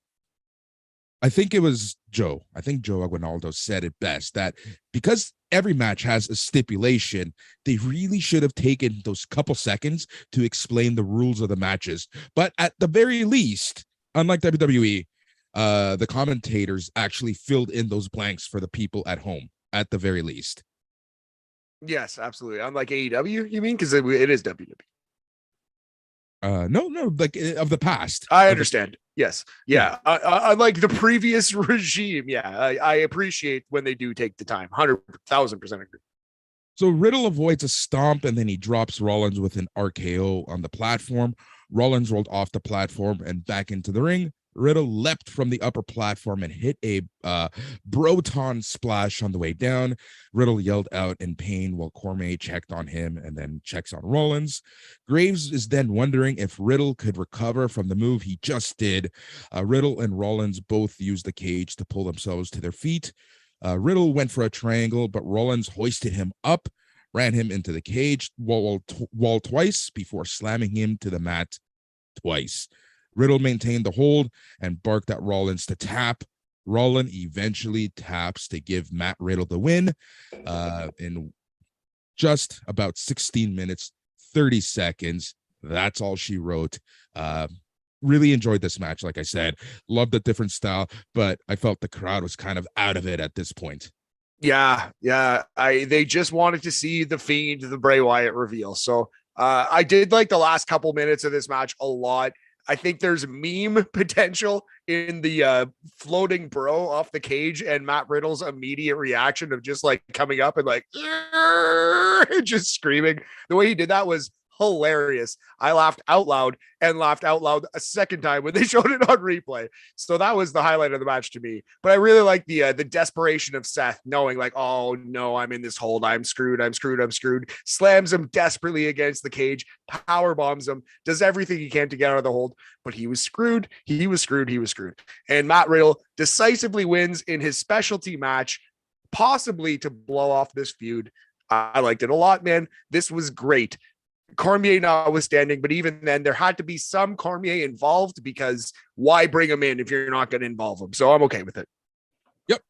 I think it was Joe Aguinaldo said it best, that because every match has a stipulation, they really should have taken those couple seconds to explain the rules of the matches. But at the very least, unlike WWE, the commentators actually filled in those blanks for the people at home at the very least. Yes, absolutely. Unlike AEW, you mean? Because it is WWE. No, like of the past. I understand. Yes. Yeah. Unlike the previous regime. Yeah. I appreciate when they do take the time. 100,000% agree. So Riddle avoids a stomp and then he drops Rollins with an RKO on the platform. Rollins rolled off the platform and back into the ring. Riddle leapt from the upper platform and hit a Broton splash on the way down. Riddle yelled out in pain while Cormier checked on him and then checks on Rollins. Graves is then wondering if Riddle could recover from the move he just did. Riddle and Rollins both used the cage to pull themselves to their feet. Riddle went for a triangle, but Rollins hoisted him up, ran him into the cage wall twice before slamming him to the mat twice. Riddle maintained the hold and barked at Rollins to tap. Rollins eventually taps to give Matt Riddle the win in just about 16 minutes, 30 seconds. That's all she wrote. Really enjoyed this match, like I said. Loved the different style, but I felt the crowd was kind of out of it at this point. Yeah. They just wanted to see the Fiend, the Bray Wyatt reveal. So I did like the last couple minutes of this match a lot. I think there's meme potential in the floating bro off the cage and Matt Riddle's immediate reaction of just like coming up and like just screaming. The way he did that was hilarious. I laughed out loud and laughed out loud a second time when they showed it on replay. So that was the highlight of the match to me. But I really like the desperation of Seth knowing like, oh no, I'm in this hold. I'm screwed. Slams him desperately against the cage, power bombs him, does everything he can to get out of the hold, but he was screwed. And Matt Riddle decisively wins in his specialty match, possibly to blow off this feud. I liked it a lot, man. This was great. Cormier notwithstanding, but even then there had to be some Cormier involved, because why bring him in if you're not going to involve him? So I'm okay with it. Yep.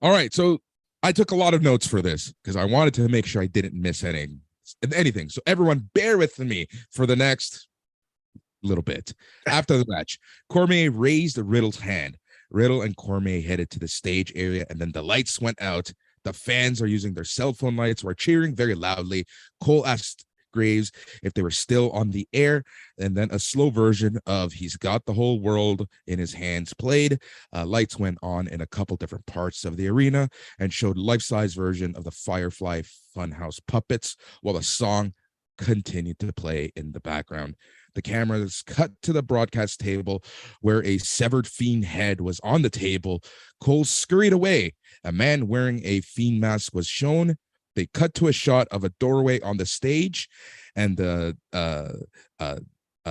All right. So I took a lot of notes for this because I wanted to make sure I didn't miss anything. So everyone bear with me for the next little bit. After the match, Cormier raised Riddle's hand. Riddle and Cormier headed to the stage area, and then the lights went out. The fans are using their cell phone lights, were cheering very loudly. Cole asked Graves if they were still on the air, and then a slow version of He's Got the Whole World in His Hands played. Lights went on in a couple different parts of the arena and showed life-size version of the Firefly Funhouse puppets while the song continued to play in the background. The cameras cut to the broadcast table where a severed Fiend head was on the table. Cole scurried away. A man wearing a Fiend mask was shown. They cut to a shot of a doorway on the stage, and the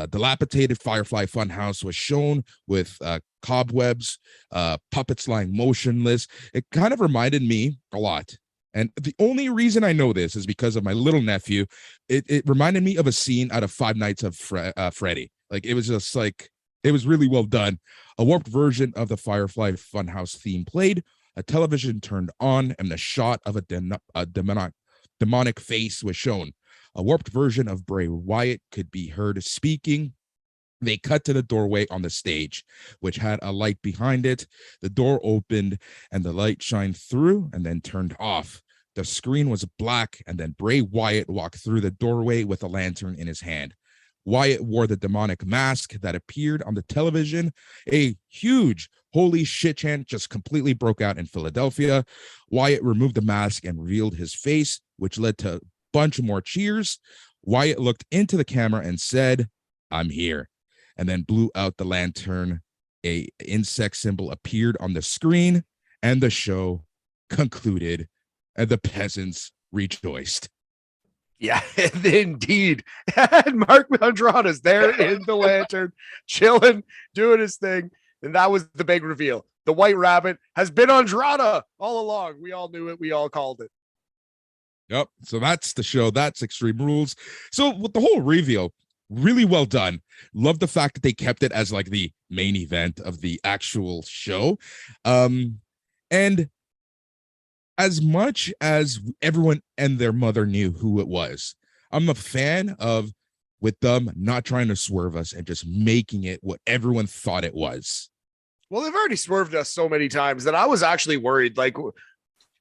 dilapidated Firefly Funhouse was shown with cobwebs, puppets lying motionless. It kind of reminded me a lot. And the only reason I know this is because of my little nephew. It reminded me of a scene out of Five Nights of Freddy. Like, it was just like It was really well done. A warped version of the Firefly Funhouse theme played. A television turned on, and the shot of a demonic face was shown. A warped version of Bray Wyatt could be heard speaking. They cut to the doorway on the stage, which had a light behind it. The door opened, and the light shined through and then turned off. The screen was black, and then Bray Wyatt walked through the doorway with a lantern in his hand. Wyatt wore the demonic mask that appeared on the television. A huge holy shit chant just completely broke out in Philadelphia. Wyatt removed the mask and revealed his face, which led to a bunch more cheers. Wyatt looked into the camera and said, "I'm here," and then blew out the lantern. A insect symbol appeared on the screen, and the show concluded, and the peasants rejoiced. Yeah, indeed. And Mark Andrade's there in the lantern, chilling, doing his thing. And that was the big reveal. The White Rabbit has been Andrade all along. We all knew it. We all called it. Yep. So that's the show. That's Extreme Rules. So with the whole reveal, really well done. Love the fact that they kept it as like the main event of the actual show. And as much as everyone and their mother knew who it was, I'm a fan of with them not trying to swerve us and just making it what everyone thought it was. Well, they've already swerved us so many times that I was actually worried. Like,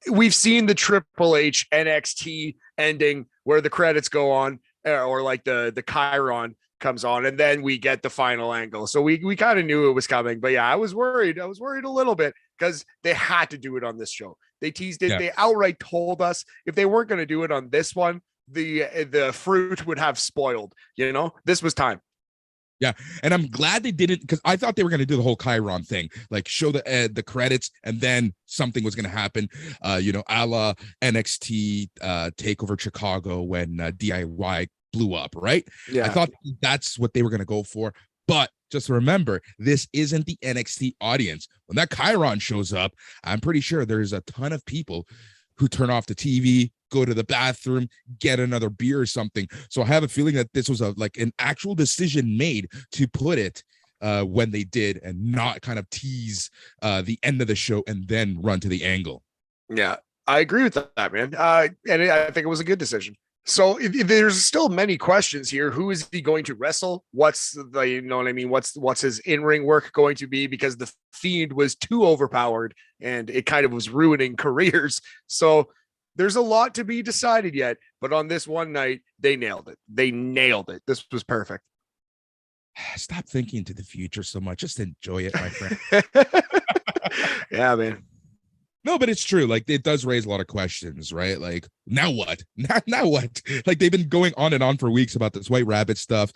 we've seen the Triple H NXT ending where the credits go on, or like the Chiron comes on, and then we get the final angle. So we kind of knew it was coming. But yeah, I was worried. I was worried a little bit because they had to do it on this show. They teased it. Yeah. They outright told us if they weren't going to do it on this one, the fruit would have spoiled. You know, this was time. Yeah, and I'm glad they didn't, because I thought they were going to do the whole Chiron thing, like show the credits and then something was going to happen, you know, a la NXT Takeover Chicago when DIY blew up, right? Yeah, I thought that's what they were going to go for, but just remember, this isn't the NXT audience. When that Chiron shows up, I'm pretty sure there's a ton of people who turn off the TV, go to the bathroom, get another beer or something. So I have a feeling that this was like an actual decision made to put it when they did, and not kind of tease the end of the show and then run to the angle. Yeah, I agree with that, man. And I think it was a good decision. So if there's still many questions here. Who is he going to wrestle? What's the, you know what I mean? What's his in-ring work going to be? Because the Fiend was too overpowered and it kind of was ruining careers. So there's a lot to be decided yet. But on this one night, they nailed it. They nailed it. This was perfect. Stop thinking to the future so much. Just enjoy it, my friend. Yeah, man. No, but it's true. Like, it does raise a lot of questions, right? Like, now what? Now what? Like, they've been going on and on for weeks about this White Rabbit stuff.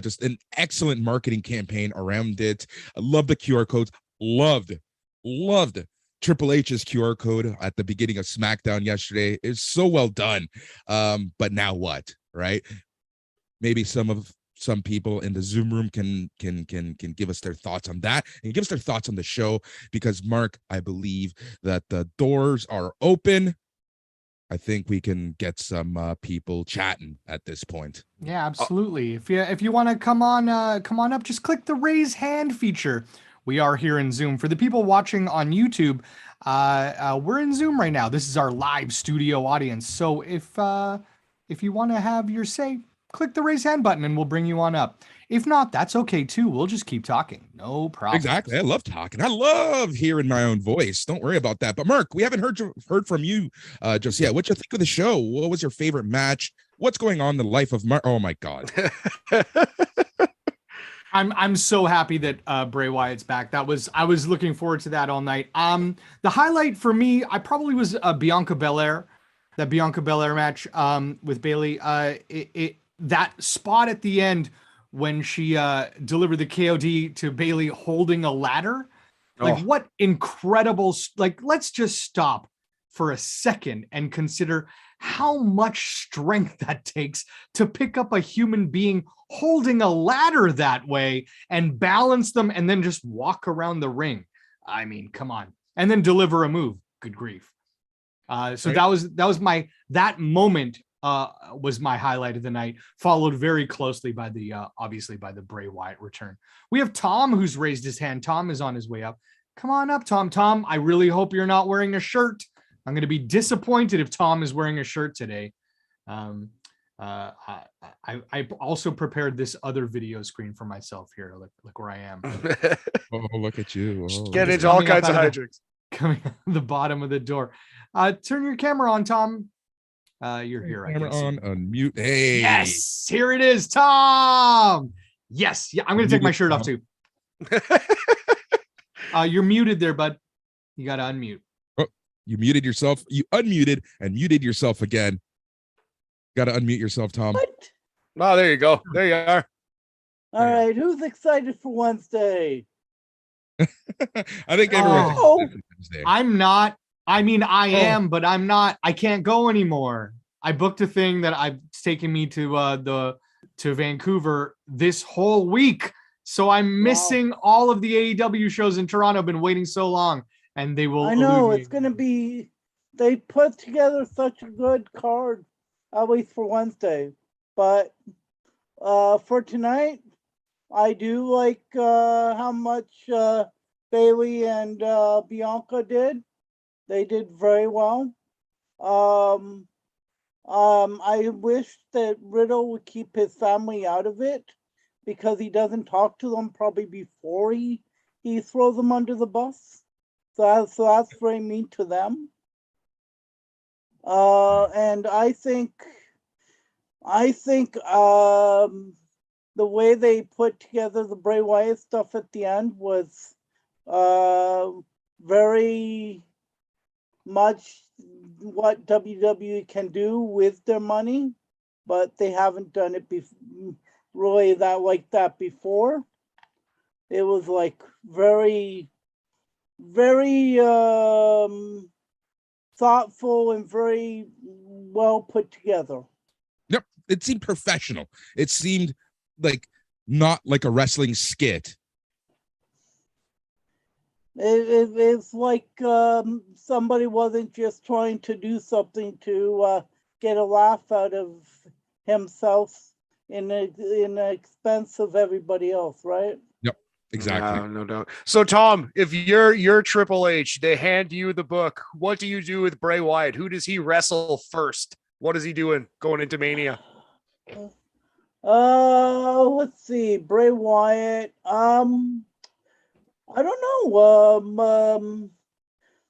Just an excellent marketing campaign around it. I love the QR codes. Loved Triple H's QR code at the beginning of SmackDown yesterday. It's so well done. But now what? Right? Maybe some people in the Zoom room can give us their thoughts on that and give us their thoughts on the show, because Mark, I believe that the doors are open. I think we can get some people chatting at this point. Yeah, absolutely. If you want to come on up, just click the raise hand feature. We are here in Zoom. For the people watching on YouTube, we're in Zoom right now. This is our live studio audience. So if you want to have your say, click the raise hand button and we'll bring you on up. If not, that's okay too. We'll just keep talking. No problem. Exactly. I love talking. I love hearing my own voice. Don't worry about that. But Mark, we haven't heard from you just yet. What you think of the show? What was your favorite match? What's going on in the life of Mark? Oh my God. I'm so happy that Bray Wyatt's back. I was looking forward to that all night. The highlight for me, I probably was Bianca Belair. That Bianca Belair match with Bayley. That spot at the end when she delivered the KOD to Bayley holding a ladder. Like, what incredible, like, let's just stop for a second and consider how much strength that takes to pick up a human being holding a ladder that way and balance them and then just walk around the ring. I mean, come on. And then deliver a move. Good grief. So right. that was that moment was my highlight of the night, followed very closely by the obviously by the Bray Wyatt return. We have Tom, who's raised his hand. Tom is on his way up. Come on up, Tom. Tom, I really hope you're not wearing a shirt. I'm going to be disappointed if Tom is wearing a shirt today. I also prepared this other video screen for myself here. Look where I am. Oh, look at you. Oh. Get into all kinds of hijinks. Coming out the bottom of the door. Turn your camera on, Tom. You're here. Camera on, unmute. Hey. Yes, here it is, Tom. Yes. Yeah, I'm going to take my shirt off too. You're muted there, bud. You got to unmute. Oh, you muted yourself. You unmuted and muted yourself again. Got to unmute yourself, Tom. What? Oh, there you go. There you are. All right, who's excited for Wednesday? I think everyone's excited for Wednesday. I'm not. I mean, I am, but I'm not. I can't go anymore. I booked a thing that it's taking me to Vancouver this whole week. So I'm missing all of the AEW shows in Toronto. I've been waiting so long, and they will. I know it's going to be. They put together such a good card, at least for Wednesday. But for tonight, I do like how much Bailey and Bianca did. They did very well. I wish that Riddle would keep his family out of it, because he doesn't talk to them probably before he throws them under the bus. So that's very mean to them. And I think the way they put together the Bray Wyatt stuff at the end was very much what WWE can do with their money, but they haven't done it really that before. It was like very, very thoughtful and very well put together. Yep, it seemed professional. It seemed like not like a wrestling skit. It's like somebody wasn't just trying to do something to get a laugh out of himself in the expense of everybody else, right? Yep, exactly. No doubt. So Tom, if you're Triple H, they hand you the book. What do you do with Bray Wyatt? Who does he wrestle first? What is he doing going into Mania? Let's see, Bray Wyatt. I don't know.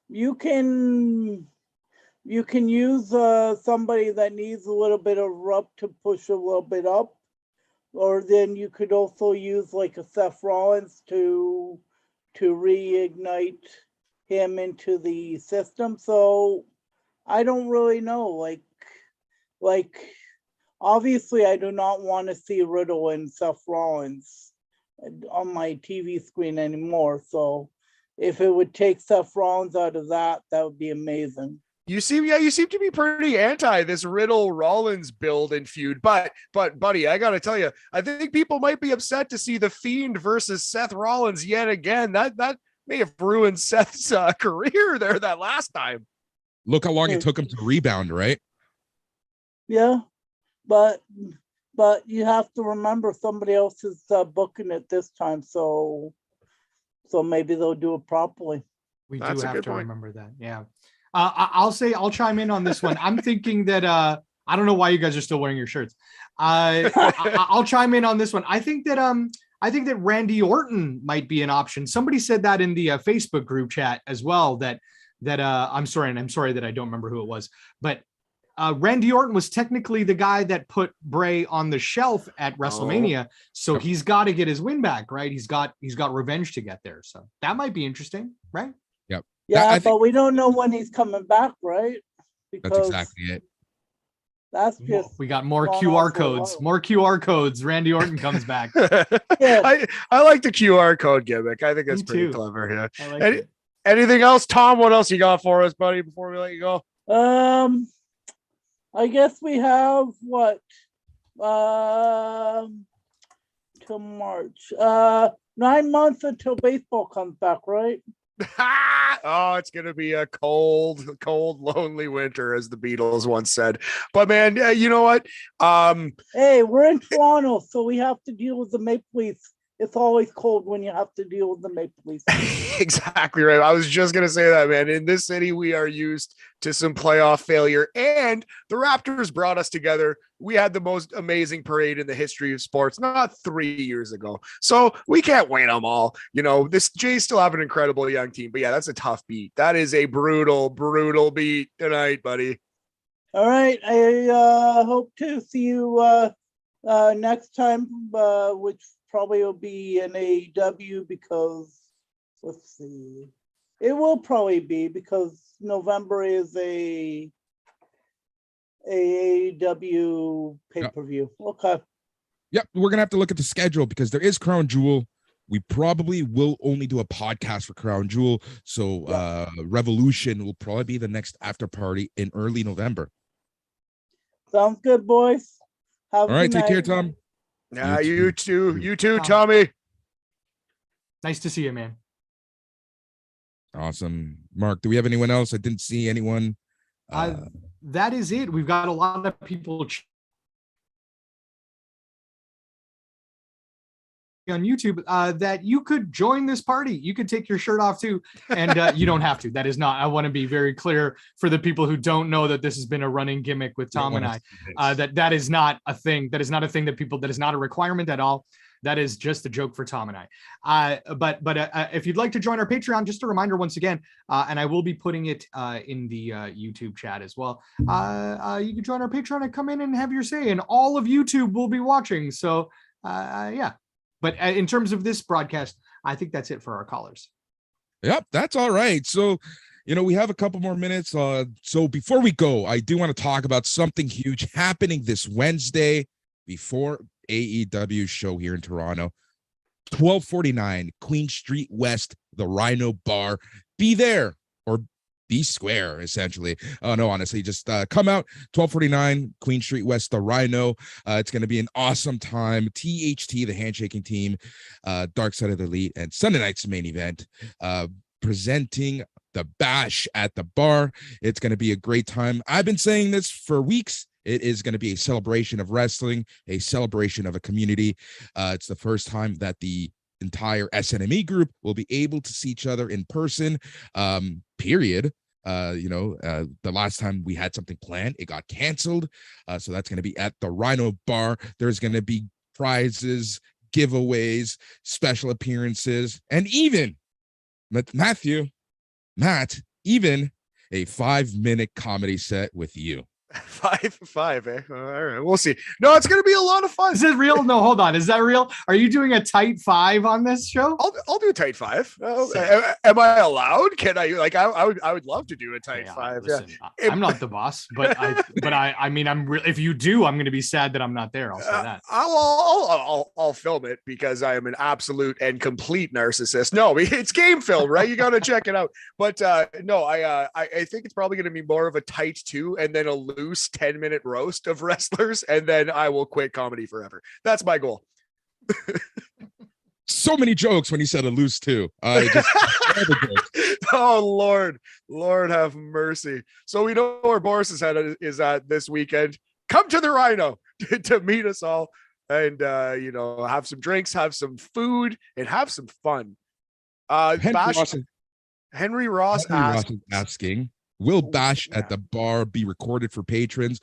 You can use somebody that needs a little bit of rub to push a little bit up, or then you could also use like a Seth Rollins to reignite him into the system. So I don't really know. Like obviously, I do not want to see Riddle and Seth Rollins on my TV screen anymore. So if it would take Seth Rollins out of that would be amazing. You seem to be pretty anti this Riddle Rollins build and feud, but buddy, I gotta tell you, I think people might be upset to see the Fiend versus Seth Rollins yet again. That may have ruined Seth's career there that last time. Look how long it took him to rebound, right? Yeah, but you have to remember somebody else is booking it this time, so maybe they'll do it properly. We do have to remember that. Yeah. I'll chime in on this one. I'm thinking that I don't know why you guys are still wearing your shirts. I'll chime in on this one. I think that Randy Orton might be an option. Somebody said that in the Facebook group chat as well. That I'm sorry that I don't remember who it was, but Randy Orton was technically the guy that put Bray on the shelf at WrestleMania, so he's got to get his win back, right? He's got revenge to get there, so that might be interesting, right? Yep. Yeah, but we don't know when he's coming back, right? Because that's exactly it. That's just we got more QR codes. More QR codes. Randy Orton comes back. Yeah. I like the QR code gimmick. I think that's pretty clever. Yeah. I like anything else, Tom? What else you got for us, buddy? Before we let you go. I guess we have what? Till March. 9 months until baseball comes back, right? Oh, it's gonna be a cold, lonely winter, as the Beatles once said. But man, you know what? Hey, we're in Toronto, so we have to deal with the Maple Leafs. It's always cold when you have to deal with the Maple Leafs. Exactly right. I was just gonna say that, man. In this city, we are used to some playoff failure, and the Raptors brought us together. We had the most amazing parade in the history of sports not 3 years ago, so we can't win them all. You know, this Jays still have an incredible young team, but yeah, that's a tough beat. That is a brutal, brutal beat tonight, buddy. All right, I hope to see you next time, which probably will be an AEW because let's see, it will probably be because November is a AEW pay-per-view. Okay. Yep, we're gonna have to look at the schedule because there is Crown Jewel. We probably will only do a podcast for Crown Jewel. So Revolution will probably be the next after party in early November. Sounds good, boys. Have All right, a good take care, night. Tom. Yeah, You you too, Tommy. Nice to see you, man. Awesome. Mark, do we have anyone else? I didn't see anyone. That is it. We've got a lot of people on YouTube that you could join this party. You could take your shirt off too, and you don't have to. That is not. I want to be very clear for the people who don't know that this has been a running gimmick with Tom and I. That is not a thing. That is not a thing that people. That is not a requirement at all. That is just a joke for Tom and I. But if you'd like to join our Patreon, just a reminder once again, and I will be putting it in the YouTube chat as well. You can join our Patreon and come in and have your say, and all of YouTube will be watching. So yeah. But in terms of this broadcast, I think that's it for our callers. Yep, that's all right. So, we have a couple more minutes. So before we go, I do want to talk about something huge happening this Wednesday before AEW show here in Toronto. 1249 Queen Street West, the Rhino Bar. Be there or be square, essentially. Oh, no, honestly, just come out. 1249 Queen Street West, the Rhino. It's going to be an awesome time. THT, the handshaking team, Dark Side of the Elite, and Sunday night's main event, presenting the Bash at the Bar. It's going to be a great time. I've been saying this for weeks. It is going to be a celebration of wrestling, a celebration of a community. It's the first time that the entire SNME group will be able to see each other in person, period. The last time we had something planned, it got canceled. So that's going to be at the Rhino Bar. There's going to be prizes, giveaways, special appearances, and even Matt, even a 5-minute comedy set with you. 5-5, eh? All right, we'll see. No, it's gonna be a lot of fun. Is it real? No, hold on. Is that real? Are you doing a tight 5 on this show? I'll do a tight 5. Am I allowed? Can I? Like, I would love to do a tight 5. Listen, yeah. I'm not the boss, but I mean, if you do, I'm going to be sad that I'm not there. I'll say that. I'll film it because I am an absolute and complete narcissist. No, it's game film, right? You got to check it out. But no, I think it's probably going to be more of a tight 2 and then a loose 10-minute roast of wrestlers, and then I will quit comedy forever. That's my goal. So many jokes when you said a loose 2. Oh, Lord have mercy. So we know where Boris's head is at this weekend. Come to the Rhino to meet us all and have some drinks, have some food, and have some fun. Henry Ross is asking, will Bash at the Bar be recorded for patrons?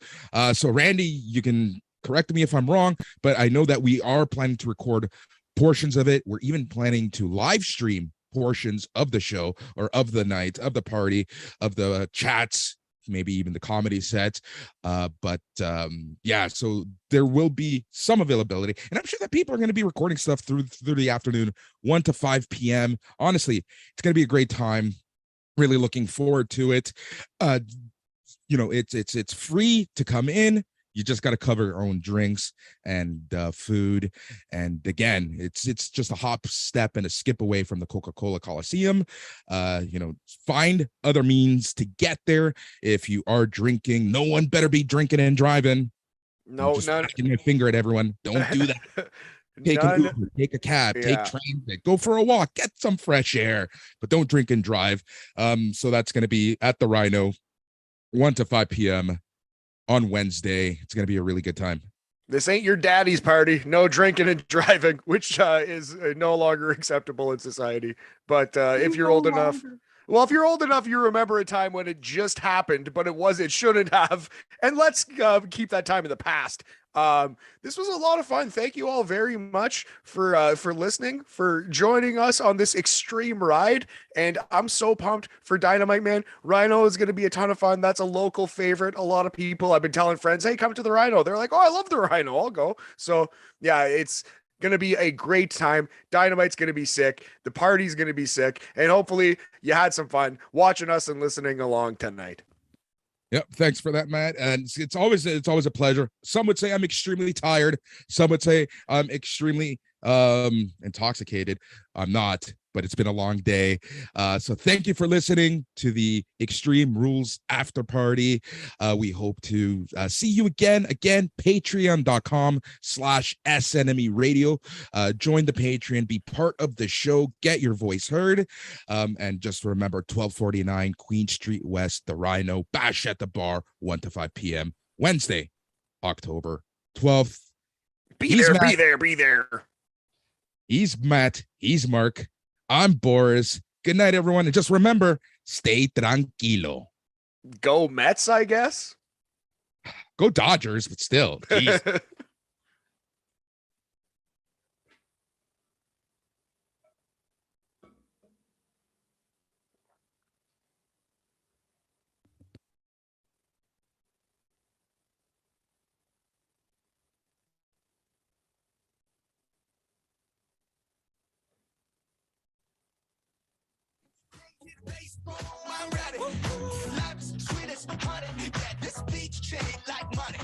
So Randy, you can correct me if I'm wrong, but I know that we are planning to record portions of it. We're even planning to live stream portions of the show or of the night, of the party, of the chats, maybe even the comedy sets. Yeah, so there will be some availability, and I'm sure that people are going to be recording stuff through the afternoon, 1 to 5 p.m. Honestly, it's going to be a great time. Really looking forward to it. It's free to come in. You just got to cover your own drinks and food. And again, it's just a hop, step, and a skip away from the Coca-Cola Coliseum. Find other means to get there. If you are drinking, no one better be drinking and driving. No, just your finger at everyone. Don't do that. Take an None. Uber, take a cab, take Yeah. transit, go for a walk, get some fresh air, but don't drink and drive. So that's going to be at the Rhino, 1 to 5 p.m. on Wednesday. It's going to be a really good time. This ain't your daddy's party. No drinking and driving, which is no longer acceptable in society. But if you're old enough, well, if you're old enough, you remember a time when it just happened, but it shouldn't have. And let's keep that time in the past. This was a lot of fun. Thank you all very much for listening, for joining us on this extreme ride. And I'm so pumped for Dynamite, man. Rhino is going to be a ton of fun. That's a local favorite. A lot of people, I've been telling friends, hey, come to the Rhino. They're like, oh, I love the Rhino. I'll go. So yeah, it's going to be a great time. Dynamite's going to be sick. The party's going to be sick. And hopefully you had some fun watching us and listening along tonight. Yep. Thanks for that, Matt. And it's always a pleasure. Some would say I'm extremely tired. Some would say I'm extremely intoxicated. I'm not, but it's been a long day. So thank you for listening to the Extreme Rules After Party. We hope to see you again, patreon.com/SNME radio. Join the Patreon, be part of the show, get your voice heard. And just remember 1249 Queen Street West, the Rhino, Bash at the Bar, 1 to 5 p.m. Wednesday, October 12th. Be there. He's Matt. He's Mark. I'm Boris. Good night, everyone. And just remember, stay tranquilo. Go Mets, I guess. Go Dodgers, but still. Geez. Baseball, I'm ready. Life's sweet as honey. Yeah, this beach chain like money.